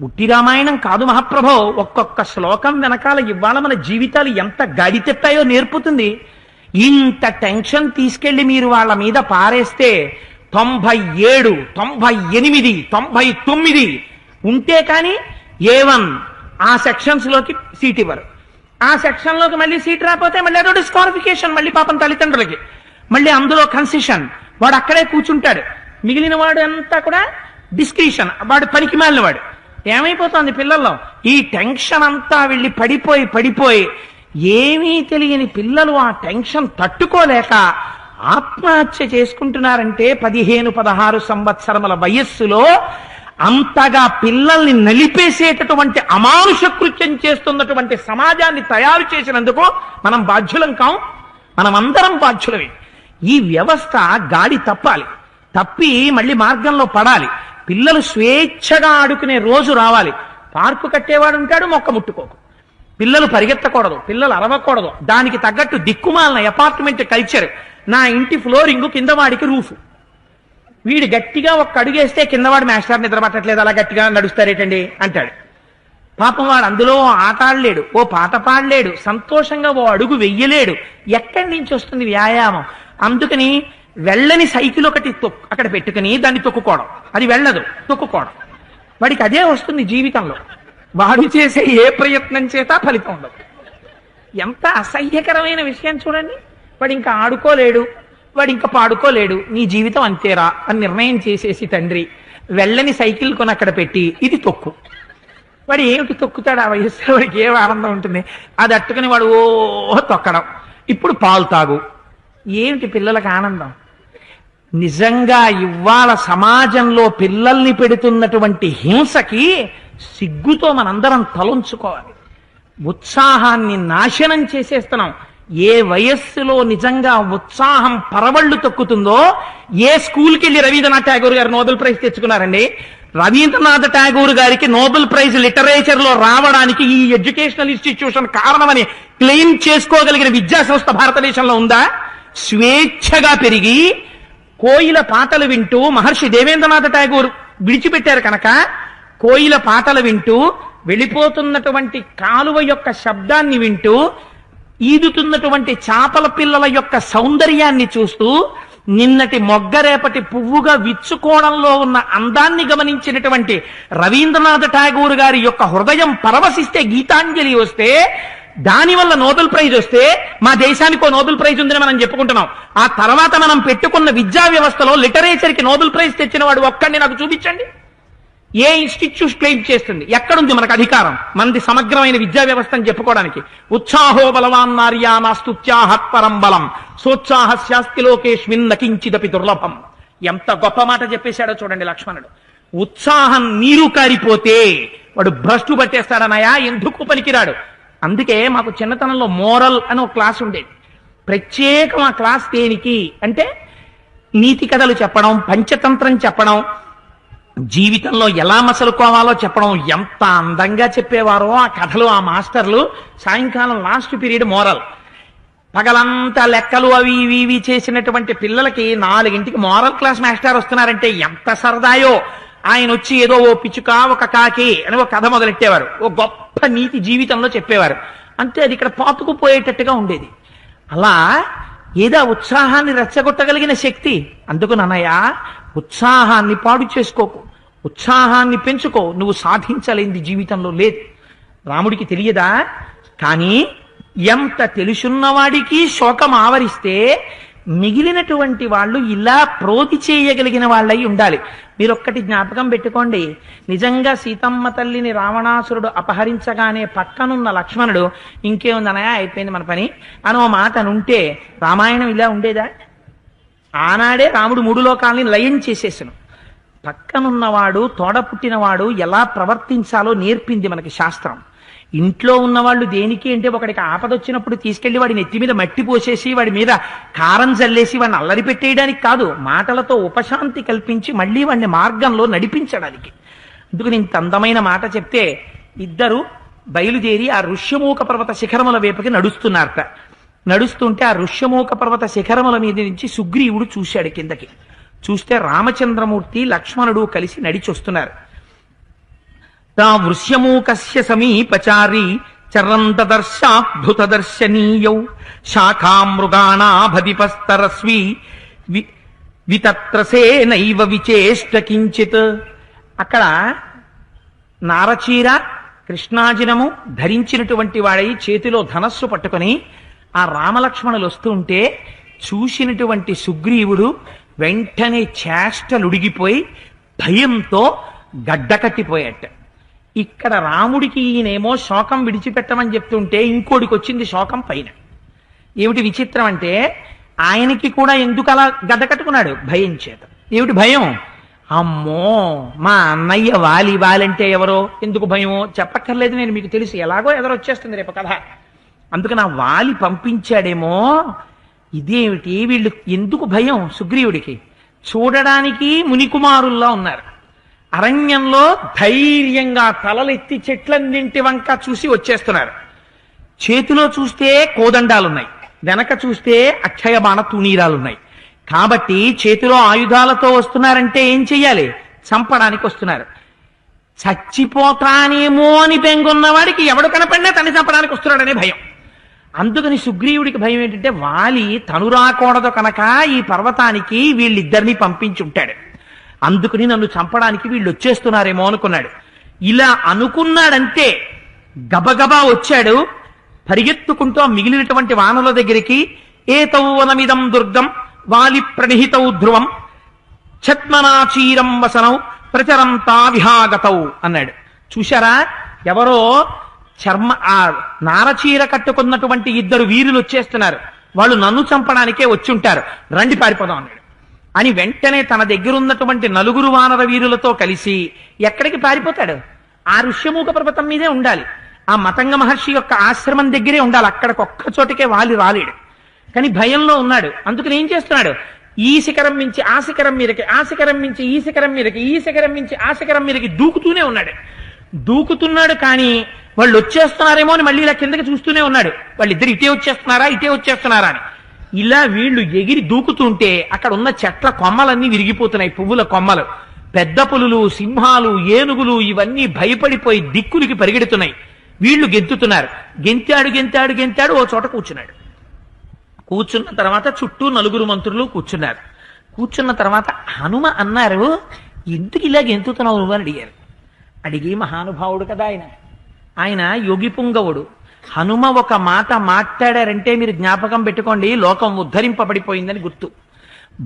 ఉట్టి రామాయణం కాదు మహాప్రభో. ఒక్కొక్క శ్లోకం వెనకాల ఇవాళ మన జీవితాలు ఎంత గడితెప్పాయో నేర్పుతుంది. ఇంత టెన్షన్ తీసుకెళ్లి మీరు వాళ్ళ మీద పారేస్తే 97, 98, 99 ఉంటే కానీ A1 ఆ సెక్షన్స్ లోకి సీట్ ఇవ్వరు. ఆ సెక్షన్ లోకి మళ్ళీ సీట్ రాకపోతే మళ్ళీ అదో డిస్క్వాలిఫికేషన్, మళ్ళీ పాపం తల్లిదండ్రులకి. మళ్ళీ అందులో కన్సెషన్, వాడు అక్కడే కూర్చుంటాడు. మిగిలిన వాడు అంతా కూడా డిస్క్రిషన్, వాడు పనికి మాలిన వాడు. ఏమైపోతుంది పిల్లల్లో? ఈ టెన్షన్ అంతా వెళ్ళి పడిపోయి ఏమీ తెలియని పిల్లలు ఆ టెన్షన్ తట్టుకోలేక ఆత్మహత్య చేసుకుంటున్నారంటే 15-16 సంవత్సరముల వయస్సులో అంతగా పిల్లల్ని నలిపేసేటటువంటి అమానుష కృత్యం చేస్తున్నటువంటి సమాజాన్ని తయారు చేసినందుకు మనం బాధ్యులం కాం. మనమందరం బాధ్యులమే. ఈ వ్యవస్థ గాడి తప్పి మళ్ళీ మార్గంలో పడాలి. పిల్లలు స్వేచ్ఛగా ఆడుకునే రోజు రావాలి. పార్కు కట్టేవాడు ఉంటాడు, మొక్క ముట్టుకోకు. పిల్లలు పరిగెత్తకూడదు, పిల్లలు అరవకూడదు. దానికి తగ్గట్టు దిక్కుమాలిన అపార్ట్మెంట్ కల్చర్. నా ఇంటి ఫ్లోరింగ్ కిందవాడికి రూఫ్. వీడు గట్టిగా ఒక్క అడుగేస్తే కిందవాడు మాస్టర్ నిద్ర పట్టట్లేదు, అలా గట్టిగా నడుస్తారేటండి అంటాడు. పాపం వాడు అందులో ఆట ఆడలేడు, ఓ పాట పాడలేడు, సంతోషంగా ఓ అడుగు వెయ్యలేడు. ఎక్కడి నుంచి వస్తుంది వ్యాయామం? అందుకని వెళ్ళని సైకిల్ ఒకటి అక్కడ పెట్టుకుని దాన్ని తొక్కుకోవడం, అది వెళ్ళదు, తొక్కుకోవడం. వాడికి అదే వస్తుంది జీవితంలో. వాడు చేసే ఏ ప్రయత్నం చేత ఫలితం ఉండదు. ఎంత అసహ్యకరమైన విషయం చూడండి. వాడు ఇంకా ఆడుకోలేడు, వాడు ఇంకా పాడుకోలేడు, నీ జీవితం అంతేరా అని నిర్ణయం చేసేసి తండ్రి వెళ్ళని సైకిల్ కొని అక్కడ పెట్టి ఇది తొక్కు. వాడు ఏమిటి తొక్కుతాడు? ఆ వయసులో వాడికి ఏం ఆనందం ఉంటుంది? అది అట్టుకుని వాడు ఓ తొక్కడం. ఇప్పుడు పాలు తాగు. ఏమిటి పిల్లలకు ఆనందం? నిజంగా ఇవాళ సమాజంలో పిల్లల్ని పెడుతున్నటువంటి హింసకి సిగ్గుతో మనందరం తలొంచుకోవాలి. ఉత్సాహాన్ని నాశనం చేసేస్తున్నాం. ఏ వయస్సులో నిజంగా ఉత్సాహం పరవళ్లు తొక్కుతుందో, ఏ స్కూల్కి వెళ్ళి రవీంద్రనాథ్ ఠాగూర్ గారు నోబెల్ ప్రైజ్ తెచ్చుకున్నారండి? రవీంద్రనాథ్ ఠాగూర్ గారికి నోబెల్ ప్రైజ్ లిటరేచర్ లో రావడానికి ఈ ఎడ్యుకేషనల్ ఇన్స్టిట్యూషన్ కారణమని క్లెయిమ్ చేసుకోగలిగిన విద్యా సంస్థ భారతదేశంలో ఉందా? స్వేచ్ఛగా పెరిగి కోయిల పాటలు వింటూ, మహర్షి దేవేంద్రనాథ్ ఠాగూర్ విడిచిపెట్టారు కనుక కోయిల పాటలు వింటూ, వెళ్ళిపోతున్నటువంటి కాలువ యొక్క శబ్దాన్ని వింటూ, ఈదుతున్నటువంటి చేపల పిల్లల యొక్క సౌందర్యాన్ని చూస్తూ, నిన్నటి మొగ్గరేపటి పువ్వుగా విచ్చుకోవడంలో ఉన్న అందాన్ని గమనించినటువంటి రవీంద్రనాథ్ ఠాగూర్ గారి యొక్క హృదయం పరవశిస్తే గీతాంజలి వస్తే, దానివల్ల నోబెల్ ప్రైజ్ వస్తే మా దేశానికి నోబెల్ ప్రైజ్ ఉందని మనం చెప్పుకుంటున్నాం. ఆ తర్వాత మనం పెట్టుకున్న విద్యా వ్యవస్థలో లిటరేచర్కి నోబెల్ ప్రైజ్ తెచ్చిన వాడు ఒక్కడిని నాకు చూపించండి. ఏ ఇన్స్టిట్యూట్ క్లెయిమ్ చేస్తుంది? ఎక్కడుంది మనకు అధికారం? మనది సమగ్రమైన విద్యా వ్యవస్థ అని చెప్పుకోవడానికి. ఉత్సాహో బలవాన్ నార్యా నాస్తుత్యాహత్పరం బలం సోత్సాహస్యాస్తి లోకేష్మిన్ నకించిదపి దుర్లభం. ఎంత గొప్ప మాట చెప్పేశాడో చూడండి లక్ష్మణుడు. ఉత్సాహం నీరు కారిపోతే వాడు భ్రష్టు పట్టేస్తాడనయా, ఎందుకు పనికిరాడు. అందుకే మాకు చిన్నతనంలో మోరల్ అని ఒక క్లాస్ ఉండేది. ప్రత్యేకం ఆ క్లాస్ దేనికి అంటే, నీతి కథలు చెప్పడం, పంచతంత్రం చెప్పడం, జీవితంలో ఎలా మసలుకోవాలో చెప్పడం. ఎంత అందంగా చెప్పేవారో ఆ కథలు ఆ మాస్టర్లు. సాయంకాలం లాస్ట్ పీరియడ్ మోరల్. పగలంతా లెక్కలు అవి ఇవి ఇవి చేసినటువంటి పిల్లలకి 4 మోరల్ క్లాస్ మాస్టర్ వస్తున్నారంటే ఎంత సరదాయో. ఆయన వచ్చి ఏదో ఓ పిచ్చుక ఒక కాకి అని ఒక కథ మొదలెట్టేవారు, ఓ గొప్ప నీతి జీవితంలో చెప్పేవారు. అంతే, అది ఇక్కడ పాతుకుపోయేటట్టుగా ఉండేది. అలా ఏదో ఉత్సాహాన్ని రెచ్చగొట్టగలిగిన శక్తి. అందుకు నాన్నయ్య, ఉత్సాహాన్ని పాడు చేసుకోకు, ఉత్సాహాన్ని పెంచుకో. నువ్వు సాధించలేనిది జీవితంలో లేదు. రాముడికి తెలియదా? కానీ ఎంత తెలుసున్నవాడికి శోకం ఆవరిస్తే మిగిలినటువంటి వాళ్ళు ఇలా ప్రోతి చేయగలిగిన వాళ్ళై ఉండాలి. మీరొక్కటి జ్ఞాపకం పెట్టుకోండి. నిజంగా సీతమ్మ తల్లిని రావణాసురుడు అపహరించగానే పక్కనున్న లక్ష్మణుడు ఇంకేముందనయా అయిపోయింది మన పని అని ఓ మాట అనుంటే రామాయణం ఇలా ఉండేదా? ఆనాడే రాముడు 3 లోకాలని లయం చేసేసను. పక్కనున్నవాడు, తోడ పుట్టినవాడు ఎలా ప్రవర్తించాలో నేర్పింది మనకి శాస్త్రం. ఇంట్లో ఉన్నవాళ్ళు దేనికి అంటే, ఒకడికి ఆపదొచ్చినప్పుడు తీసుకెళ్లి వాడి నెత్తి మీద మట్టి పోసేసి వాడి మీద కారం జల్లేసి వాడిని అల్లరి పెట్టేయడానికి కాదు, మాటలతో ఉపశాంతి కల్పించి మళ్ళీ వాడిని మార్గంలో నడిపించడానికి. అందుకని ఇంత అందమైన మాట చెప్తే ఇద్దరు బయలుదేరి ఆ ఋష్యమూక పర్వత శిఖరముల వైపుకి నడుస్తున్నారట. నడుస్తుంటే ఆ ఋష్యమూక పర్వత శిఖరముల మీద నుంచి సుగ్రీవుడు చూశాడు కిందకి. చూస్తే రామచంద్రమూర్తి లక్ష్మణుడు కలిసి నడిచొస్తున్నారు. తా వృష్యమూకస్య సమీపచారి చరంతదర్శాద్భుత దర్శనీయౌ శాఖామృగాణాభదిపస్తరస్వి వితత్రసేనైవ విచేష్ట కించిత్. అక్కడ నారచీర కృష్ణాజినము ధరించినటువంటి వాడై చేతిలో ధనస్సు పట్టుకొని ఆ రామలక్ష్మణులు వస్తూ ఉంటే చూసినటువంటి సుగ్రీవుడు వెంటనే చేష్టలుడిగిపోయి భయంతో గడ్డకట్టిపోయాట. ఇక్కడ రాముడికి ఈయనేమో శోకం విడిచిపెట్టమని చెప్తుంటే ఇంకోడికి వచ్చింది శోకం పైన. ఏమిటి విచిత్రం అంటే, ఆయనకి కూడా ఎందుకు అలా గడ్డ కట్టుకున్నాడు? భయం చేత. ఏమిటి భయం? అమ్మో మా అన్నయ్య వాలంటే ఎవరో, ఎందుకు భయమో చెప్పక్కర్లేదు, నేను మీకు తెలుసు, ఎలాగో ఎదరొచ్చేస్తుంది రేపు కథ. అందుకని ఆ వాలి పంపించాడేమో. ఇదేమిటి వీళ్ళు ఎందుకు భయం సుగ్రీవుడికి? చూడడానికి మునికుమారుల్లా ఉన్నారు. అరణ్యంలో ధైర్యంగా తలలెత్తి చెట్లన్నింటి వంక చూసి వచ్చేస్తున్నారు. చేతిలో చూస్తే కోదండాలున్నాయి, వెనక చూస్తే అక్షయ బాణ తుణీరాలున్నాయి. కాబట్టి చేతిలో ఆయుధాలతో వస్తున్నారంటే ఏం చెయ్యాలి? చంపడానికి వస్తున్నారు. చచ్చిపోతానేమో అని బెంగున్నవాడికి ఎవడు కనపడినా తన్ని చంపడానికి వస్తున్నాడనే భయం. అందుకని సుగ్రీవుడికి భయం ఏంటంటే వాలి తను రాకూడదు కనుక ఈ పర్వతానికి వీళ్ళిద్దరినీ పంపించుంటాడు. అందుకని నన్ను చంపడానికి వీళ్ళు వచ్చేస్తున్నారేమో అనుకున్నాడు. ఇలా అనుకున్నాడంతే గబగబా వచ్చాడు పరిగెత్తుకుంటూ మిగిలినటువంటి వానల దగ్గరికి. ఏతౌ వనమిదం దుర్గం వాలి ప్రణిహితౌ ధ్రువం ఛద్మనాచీరం వసనౌ ప్రచరంతా విహాగతౌ అన్నాడు. చూశారా, ఎవరో ఆ నారచీర కట్టుకున్నటువంటి ఇద్దరు వీరులు వచ్చేస్తున్నారు, వాళ్ళు నన్ను చంపడానికే వచ్చుంటారు, రండి పారిపోదాం అన్నాడు. అని వెంటనే తన దగ్గరున్నటువంటి 4 వానర వీరులతో కలిసి ఎక్కడికి పారిపోతాడు? ఆ ఋష్యమూక పర్వతం మీదే ఉండాలి, ఆ మతంగ మహర్షి యొక్క ఆశ్రమం దగ్గరే ఉండాలి. అక్కడికి ఒక్క చోటికే వాలి రాలేడు. కానీ భయంలో ఉన్నాడు. అందుకని ఏం చేస్తున్నాడు? ఈ శిఖరం మించి ఆ శిఖరం మీదకి, ఆ శిఖరం మించి ఈ శిఖరం మీదకి, ఈ శిఖరం మించి ఆ శిఖరం మీదకి దూకుతూనే ఉన్నాడు. దూకుతున్నాడు కానీ వాళ్ళు వచ్చేస్తున్నారేమో అని మళ్ళీ ఇలా కిందకి చూస్తూనే ఉన్నాడు. వాళ్ళిద్దరు ఇటే వచ్చేస్తున్నారా అని. ఇలా వీళ్ళు ఎగిరి దూకుతుంటే అక్కడ ఉన్న చెట్ల కొమ్మలన్నీ విరిగిపోతున్నాయి, పువ్వుల కొమ్మలు. పెద్ద పులులు, సింహాలు, ఏనుగులు ఇవన్నీ భయపడిపోయి దిక్కులకి పరిగెడుతున్నాయి. వీళ్ళు గెంతుతున్నారు. గెంతాడు ఓ చోట కూర్చున్నాడు. కూర్చున్న తర్వాత చుట్టూ 4 మంత్రులు కూర్చున్నారు. కూర్చున్న తర్వాత హనుమ అన్నారు, ఎందుకు ఇలా గెంతుతున్నావు నువ్వు అని అడిగారు. అడిగి మహానుభావుడు కదా ఆయన యోగి పుంగవుడు. హనుమ ఒక మాట మాట్లాడారంటే మీరు జ్ఞాపకం పెట్టుకోండి, లోకం ఉద్ధరింపబడిపోయిందని గుర్తు.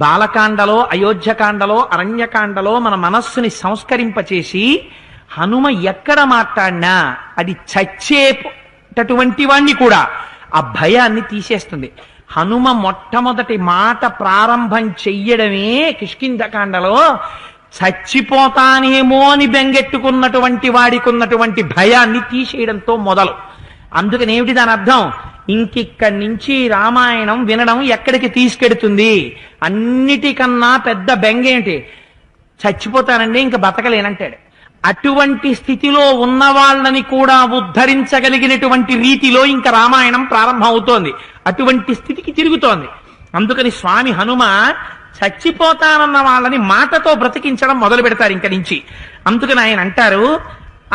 బాలకాండలో, అయోధ్యకాండలో, అరణ్యకాండలో మన మనస్సుని సంస్కరింపచేసి హనుమ ఎక్కడ మాట్లాడినా అది చచ్చేటటువంటి వాణ్ణి కూడా ఆ భయాన్ని తీసేస్తుంది. హనుమ మొట్టమొదటి మాట ప్రారంభం చెయ్యడమే కిష్కింధకాండలో చచ్చిపోతానేమో అని బెంగెట్టుకున్నటువంటి వాడికి ఉన్నటువంటి భయాన్ని తీసేయడంతో మొదలు. అందుకని ఏమిటి దాని అర్థం? ఇంకిక్కడి నుంచి రామాయణం వినడం ఎక్కడికి తీసుకెడుతుంది? అన్నిటికన్నా పెద్ద బెంగ ఏంటి? చచ్చిపోతానండి, ఇంక బతకలేనంటాడు. అటువంటి స్థితిలో ఉన్న వాళ్ళని కూడా ఉద్ధరించగలిగినటువంటి రీతిలో ఇంకా రామాయణం ప్రారంభం అవుతోంది. అటువంటి స్థితికి తిరుగుతోంది. అందుకని స్వామి హనుమ చచ్చిపోతానన్న వాళ్ళని మాటతో బ్రతికించడం మొదలు పెడతారు ఇంక నుంచి. అందుకని ఆయన అంటారు,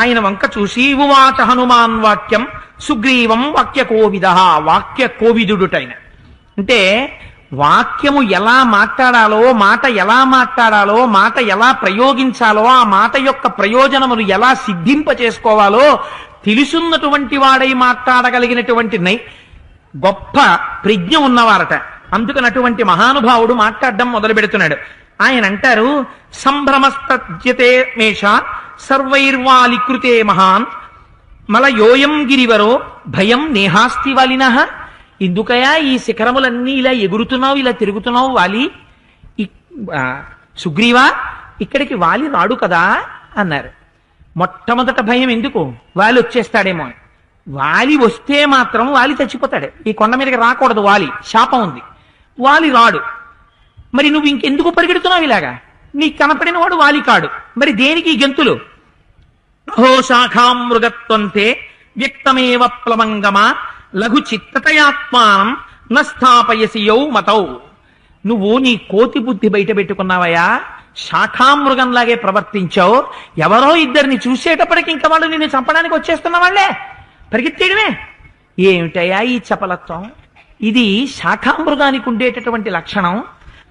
ఆయన వంక చూసి ఉవాచ హనుమాన్ వాక్యం సుగ్రీవం వాక్య కోవిద. వాక్య కోవిదుడుటైన అంటే వాక్యము ఎలా మాట్లాడాలో, మాట ఎలా మాట్లాడాలో, మాట ఎలా ప్రయోగించాలో, ఆ మాట యొక్క ప్రయోజనములు ఎలా సిద్ధింప చేసుకోవాలో తెలుసున్నటువంటి వాడై మాట్లాడగలిగినటువంటి గొప్ప ప్రజ్ఞ ఉన్నవారట. అందుకని అటువంటి మహానుభావుడు మాట్లాడడం మొదలు పెడుతున్నాడు. ఆయన అంటారు, సంభ్రమస్తజ్యతే మేష సర్వైర్వాలికృతే మహాన్ మలయోయం గిరివరో భయం నేహాస్తి వాలినః. ఎందుకయా ఈ శిఖరములన్నీ ఇలా ఎగురుతున్నావు, ఇలా తిరుగుతున్నావు వాలి? సుగ్రీవా, ఇక్కడికి వాలి రాడు కదా అన్నారు. మొట్టమొదట భయం ఎందుకు? వాలి వచ్చేస్తాడేమో అని. వాలి వస్తే మాత్రం వాలి చచ్చిపోతాడు. ఈ కొండ మీదకి రాకూడదు, వాలి శాపం ఉంది. వాలి రాడు, మరి నువ్వు ఇంకెందుకు పరిగెడుతున్నావు ఇలాగా? నీకు కనపడిన వాడు వాలి కాడు, మరి దేనికి గెంతులు? అహో శాఖాం మృగత్వంతే వ్యక్తమేవ ప్లవంగమా లఘు చిత్తతయాత్మానం నస్థాపయసి యౌ మతౌ. నువ్వు నీ కోతి బుద్ధి బయట పెట్టుకున్నావయ్యా, శాఖామృగంలాగే ప్రవర్తించావు. ఎవరో ఇద్దరిని చూసేటప్పటికి ఇంకా వాళ్ళు నిన్ను చంపడానికి వచ్చేస్తున్న వాళ్ళే, పరిగెత్తేయడమే. ఏమిటయ్యా ఈ చపలత్వం? ఇది శాఖామృగానికి ఉండేటటువంటి లక్షణం.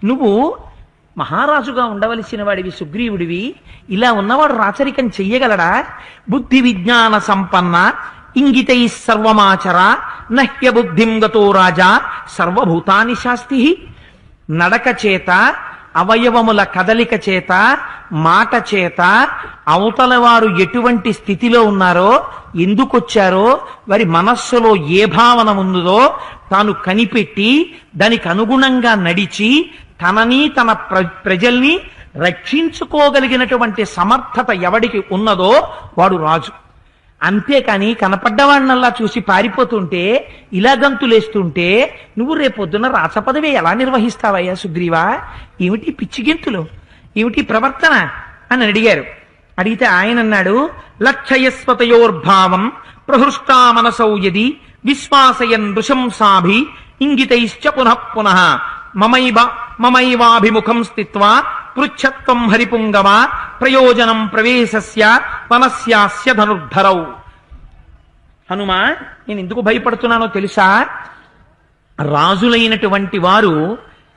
నువ్వు మహారాజుగా ఉండవలసిన వాడివి, సుగ్రీవుడివి. ఇలా ఉన్నవాడు రాచరికం చెయ్యగలడా? బుద్ధి విజ్ఞాన సంపన్న ఇంగితై సర్వమాచర నహ్య బుద్ధిం గతో రాజా సర్వభూతాని శాస్తి. నడక చేత, అవయవముల కదలిక చేత, మాట చేత అవతల వారు ఎటువంటి స్థితిలో ఉన్నారో, ఎందుకొచ్చారో, వారి మనస్సులో ఏ భావన ఉందో తాను కనిపెట్టి దానికి అనుగుణంగా నడిచి తనని తన ప్రజల్ని రక్షించుకోగలిగినటువంటి సమర్థత ఎవడికి ఉన్నదో వాడు రాజు. అంతేకాని కనపడ్డవాడినల్లా చూసి పారిపోతుంటే, ఇలా గంతులేస్తుంటే నువ్వు రేపొద్దున రాచపదవి ఎలా నిర్వహిస్తావయ్యా సుగ్రీవా? ఏమిటి పిచ్చి గెంతులు, ఏమిటి ప్రవర్తన అని అడిగారు. అడిగితే ఆయన అన్నాడు, లక్షయస్వతయోర్భావం ప్రహృష్టా మనసౌ యది విశ్వాసయన్ నృశంసాభి ఇంగితైశ్చ పునః పునః మమైవాభిముఖం స్థిత్వా పృచ్ఛత్వం హరిపుంగవ అప్రయోజనం ప్రవేశస్య వనస్యాస్య ధనుర్ధరౌ. హనుమా, నేను ఎందుకు భయపడుతున్నానో తెలుసా? రాజులైనటువంటి వారు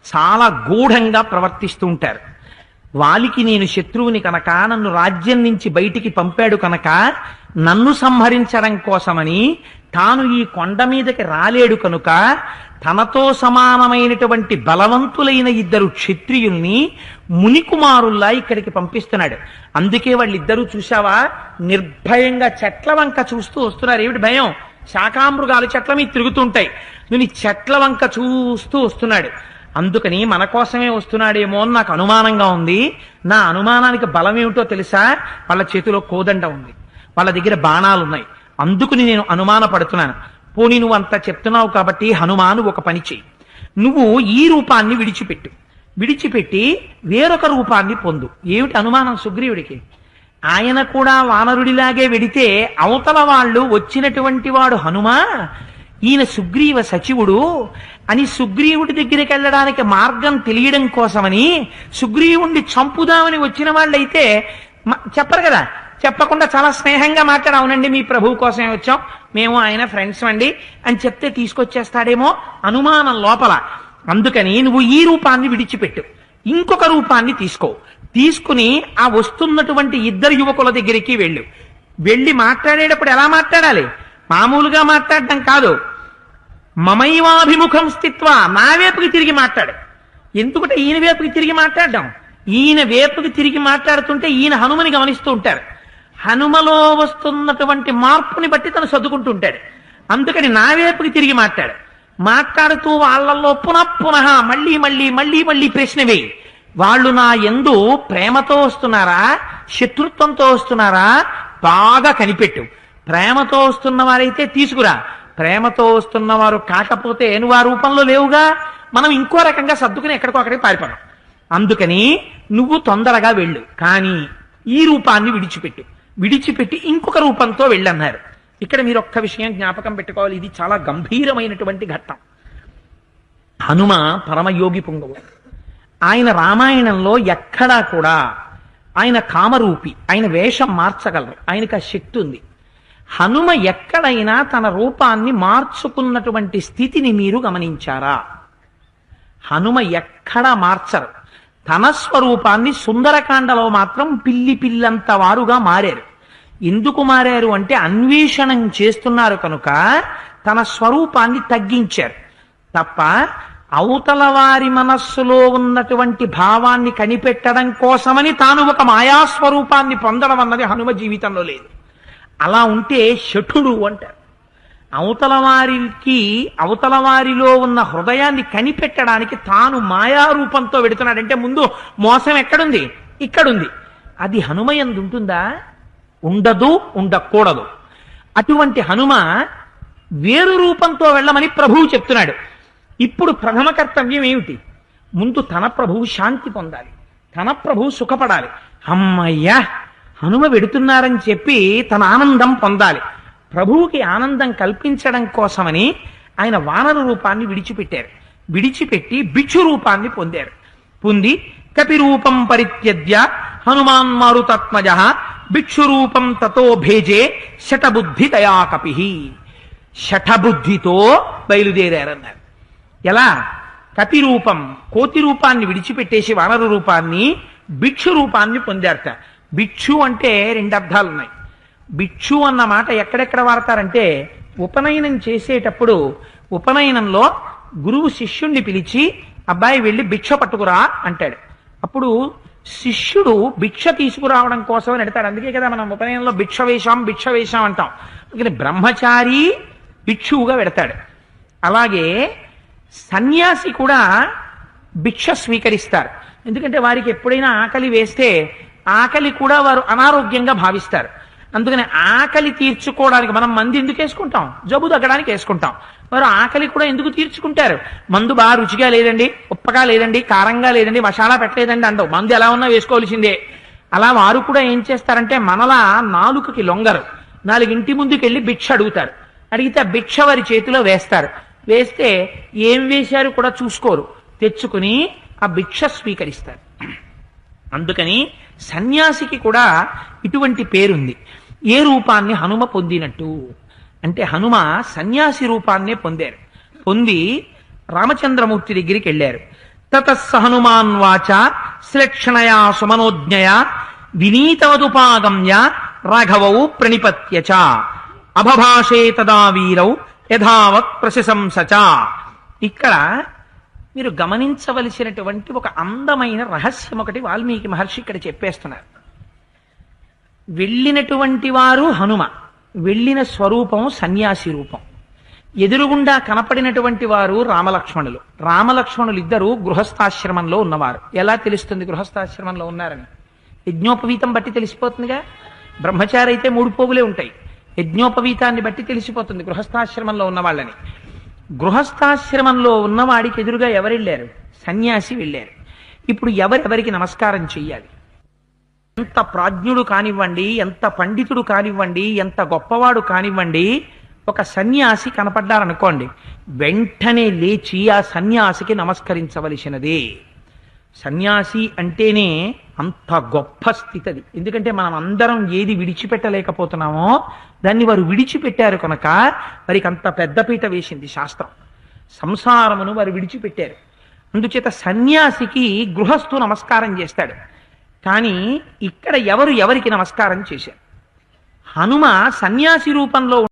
చాలా గూఢంగా ప్రవర్తిస్తూ ఉంటారు. వాలికి నేను శత్రువుని కనుక, నన్ను రాజ్యం నుంచి బయటికి పంపాడు కనుక, నన్ను సంహరించడం కోసమని తాను ఈ కొండ మీదకి రాలేడు కనుక తనతో సమానమైనటువంటి బలవంతులైన ఇద్దరు క్షత్రియుల్ని మునికుమారుల్లా ఇక్కడికి పంపిస్తున్నాడు. అందుకే వాళ్ళిద్దరూ చూశావా, నిర్భయంగా చెట్ల వంక చూస్తూ వస్తున్నారు. ఏమిటి భయం? శాకామృగాలు చెట్ల మీద తిరుగుతుంటాయి. నేను చెట్ల వంక చూస్తూ వస్తున్నాడు. అందుకని మన కోసమే వస్తున్నాడేమో అని నాకు అనుమానంగా ఉంది. నా అనుమానానికి బలం ఏమిటో తెలుసా? వాళ్ళ చేతిలో కోదండ ఉంది, వాళ్ళ దగ్గర బాణాలున్నాయి. అందుకుని నేను అనుమాన పడుతున్నాను. పోనీ నువ్వు అంతా చెప్తున్నావు కాబట్టి హనుమాను ఒక పని చెయ్యి. నువ్వు ఈ రూపాన్ని విడిచిపెట్టి వేరొక రూపాన్ని పొందు. ఏమిటి అనుమానం సుగ్రీవుడికి? ఆయన కూడా వానరుడిలాగే వెడితే అవతల వాళ్ళు వచ్చినటువంటి వాడు హనుమా, ఈయన సుగ్రీవ సచివుడు అని సుగ్రీవుడి దగ్గరికి వెళ్ళడానికి మార్గం తెలియడం కోసమని సుగ్రీవుణ్ణి చంపుదామని వచ్చిన వాళ్ళైతే చెప్పరు కదా. చెప్పకుండా చాలా స్నేహంగా మాట్లాడు, అవునండి మీ ప్రభువు కోసమే వచ్చాం, మేము ఆయన ఫ్రెండ్స్ అండి అని చెప్తే తీసుకొచ్చేస్తాడేమో అనుమానం లోపల. అందుకని నువ్వు ఈ రూపాన్ని విడిచిపెట్టు, ఇంకొక రూపాన్ని తీసుకుని ఆ వస్తున్నటువంటి ఇద్దరు యువకుల దగ్గరికి వెళ్ళి మాట్లాడేటప్పుడు ఎలా మాట్లాడాలి? మామూలుగా మాట్లాడటం కాదు. మమైవాభిముఖం స్థిత్వా, నా వేపుకి తిరిగి మాట్లాడు. ఎందుకంటే ఈయన వేపుకి తిరిగి మాట్లాడడం, ఈయన వేపుకి తిరిగి మాట్లాడుతుంటే ఈయన హనుమని గమనిస్తూ ఉంటారు. హనుమలో వస్తున్నటువంటి మార్పుని బట్టి తను సర్దుకుంటూ ఉంటాడు. అందుకని నా వేపుకి తిరిగి మాట్లాడుతూ వాళ్ళల్లో పునః మళ్ళీ ప్రశ్న వేయి. వాళ్ళు నా యందు ప్రేమతో వస్తున్నారా, శత్రుత్వంతో వస్తున్నారా బాగా కనిపెట్టు. ప్రేమతో వస్తున్న వారైతే తీసుకురా, ప్రేమతో వస్తున్నవారు కాకపోతే నువ్వు ఆ రూపంలో లేవుగా, మనం ఇంకో రకంగా సర్దుకుని ఎక్కడికో అక్కడికి పారిపోయాం. అందుకని నువ్వు తొందరగా వెళ్ళు, కానీ ఈ రూపాన్ని విడిచిపెట్టి ఇంకొక రూపంతో వెళ్ళన్నారు. ఇక్కడ మీరు ఒక్క విషయం జ్ఞాపకం పెట్టుకోవాలి, ఇది చాలా గంభీరమైనటువంటి ఘట్టం. హనుమ పరమయోగి పుంగవు. ఆయన రామాయణంలో ఎక్కడా కూడా ఆయన కామరూపి, ఆయన వేషం మార్చగలరు, ఆయనకు ఆ శక్తి ఉంది. హనుమ ఎక్కడైనా తన రూపాన్ని మార్చుకున్నటువంటి స్థితిని మీరు గమనించారా? హనుమ ఎక్కడా మార్చరు. తన స్వరూపాన్ని సుందరకాండలో మాత్రం పిల్లంత వారుగా మారారు. ఎందుకు మారారు అంటే అన్వేషణం చేస్తున్నారు కనుక తన స్వరూపాన్ని తగ్గించారు తప్ప అవతల వారి మనస్సులో ఉన్నటువంటి భావాన్ని కనిపెట్టడం కోసమని తాను ఒక మాయాస్వరూపాన్ని పొందడం అన్నది హనుమ జీవితంలో లేదు. అలా ఉంటే శఠుడు అంటారు. అవతల వారిలో ఉన్న హృదయాన్ని కనిపెట్టడానికి తాను మాయారూపంతో వెడుతున్నాడంటే ముందు మోసం ఎక్కడుంది? ఇక్కడుంది. అది హనుమ యందు ఉంటుందా? ఉండదు, ఉండకూడదు. అటువంటి హనుమ వేరు రూపంతో వెళ్ళమని ప్రభువు చెప్తున్నాడు. ఇప్పుడు ప్రథమ కర్తవ్యం ఏమిటి? ముందు తన ప్రభువు శాంతి పొందాలి, తన ప్రభువు సుఖపడాలి. అమ్మయ్యా హనుమ వెడుతున్నారని చెప్పి తన ఆనందం పొందాలి. ప్రభువుకి ఆనందం కల్పించడం కోసమని ఆయన వానర రూపాన్ని విడిచిపెట్టి భిక్షు రూపాన్ని పొంది కపిరూపం పరిత్యజ్య హనుమాన్ మారుతత్మజ భిక్షురూపం తతో భేజే శఠబుద్ధి తయా కపి. శఠబుద్ధితో బయలుదేరారన్నారు. ఎలా? కపిరూపం కోతి రూపాన్ని విడిచిపెట్టేసి వానర రూపాన్ని, భిక్షు రూపాన్ని పొందారట. భిక్షు అంటే రెండు అర్థాలు ఉన్నాయి. భిక్షు అన్న మాట ఎక్కడెక్కడ వాడతారంటే ఉపనయనం చేసేటప్పుడు ఉపనయనంలో గురువు శిష్యుణ్ణి పిలిచి అబ్బాయి వెళ్ళి భిక్ష పట్టుకురా అంటాడు. అప్పుడు శిష్యుడు భిక్ష తీసుకురావడం కోసమని ఎడతాడు. అందుకే కదా మనం ఉపనయనంలో భిక్ష వేషం అంటాం. అందుకని బ్రహ్మచారి భిక్షువుగా పెడతాడు. అలాగే సన్యాసి కూడా భిక్ష స్వీకరిస్తారు. ఎందుకంటే వారికి ఎప్పుడైనా ఆకలి వేస్తే ఆకలి కూడా వారు అనారోగ్యంగా భావిస్తారు. అందుకని ఆకలి తీర్చుకోవడానికి మనం మందు ఎందుకు వేసుకుంటాం? జబ్బు తగ్గడానికి వేసుకుంటాం. వారు ఆకలి కూడా ఎందుకు తీర్చుకుంటారు? మందు బాగా రుచిగా లేదండి, ఉప్పగా లేదండి, కారంగా లేదండి, మసాలా పెట్టలేదండి అంటావు. మందు ఎలా ఉన్నా వేసుకోవాల్సిందే. అలా వారు కూడా ఏం చేస్తారంటే మనలా నాలుకకి లొంగరు. 4 ఇంటి ముందుకెళ్ళి భిక్ష అడుగుతారు. అడిగితే ఆ భిక్ష వారి చేతిలో వేస్తే ఏం వేశారు కూడా చూసుకోరు, తెచ్చుకుని ఆ భిక్ష స్వీకరిస్తారు. అందుకని సన్యాసికి కూడా ఇటువంటి పేరుంది. ఏ రూపాన్ని హనుమ పొందినట్టు అంటే హనుమ సన్యాసి రూపాన్నే పొందారు. పొంది రామచంద్రమూర్తి దగ్గరికి వెళ్ళారు. తతస్స హనుమాన్ వాచ శ్లక్షణయా సుమనోజ్ఞయ వినీతవదుపాగమ్య రాఘవౌ ప్రణిపత్య చ అభభాషే తదా వీరౌ యథావత్ ప్రశంసచ. ఇక్కడ మీరు గమనించవలసినటువంటి ఒక అందమైన రహస్యం ఒకటి వాల్మీకి మహర్షి ఇక్కడ చెప్పేస్తున్నారు. వెళ్ళినటువంటి వారు హనుమ, వెళ్ళిన స్వరూపం సన్యాసి రూపం. ఎదురుగుండా కనపడినటువంటి వారు రామలక్ష్మణులు. రామలక్ష్మణులు ఇద్దరు గృహస్థాశ్రమంలో ఉన్నవారు. ఎలా తెలుస్తుంది గృహస్థాశ్రమంలో ఉన్నారని? యజ్ఞోపవీతం బట్టి తెలిసిపోతుందిగా. బ్రహ్మచారి అయితే 3 పోగులే ఉంటాయి. యజ్ఞోపవీతాన్ని బట్టి తెలిసిపోతుంది గృహస్థాశ్రమంలో ఉన్నవాళ్ళని. గృహస్థాశ్రమంలో ఉన్నవాడికి ఎదురుగా ఎవరు వెళ్ళారు? సన్యాసి వెళ్ళారు. ఇప్పుడు ఎవరెవరికి నమస్కారం చెయ్యాలి? ఎంత ప్రాజ్ఞుడు కానివ్వండి, ఎంత పండితుడు కానివ్వండి, ఎంత గొప్పవాడు కానివ్వండి, ఒక సన్యాసి కనపడ్డారనుకోండి, వెంటనే లేచి ఆ సన్యాసికి నమస్కరించవలసినదే. సన్యాసి అంటేనే అంత గొప్ప స్థితి అది. ఎందుకంటే మనం అందరం ఏది విడిచిపెట్టలేకపోతున్నామో దాన్ని వారు విడిచిపెట్టారు కనుక వారికి అంత పెద్దపీట వేసింది శాస్త్రం. సంసారమును వారు విడిచిపెట్టారు. అందుచేత సన్యాసికి గృహస్థు నమస్కారం చేస్తాడు. కానీ ఇక్కడ ఎవరు ఎవరికి నమస్కారం చేశారు? హనుమ సన్యాసి రూపంలో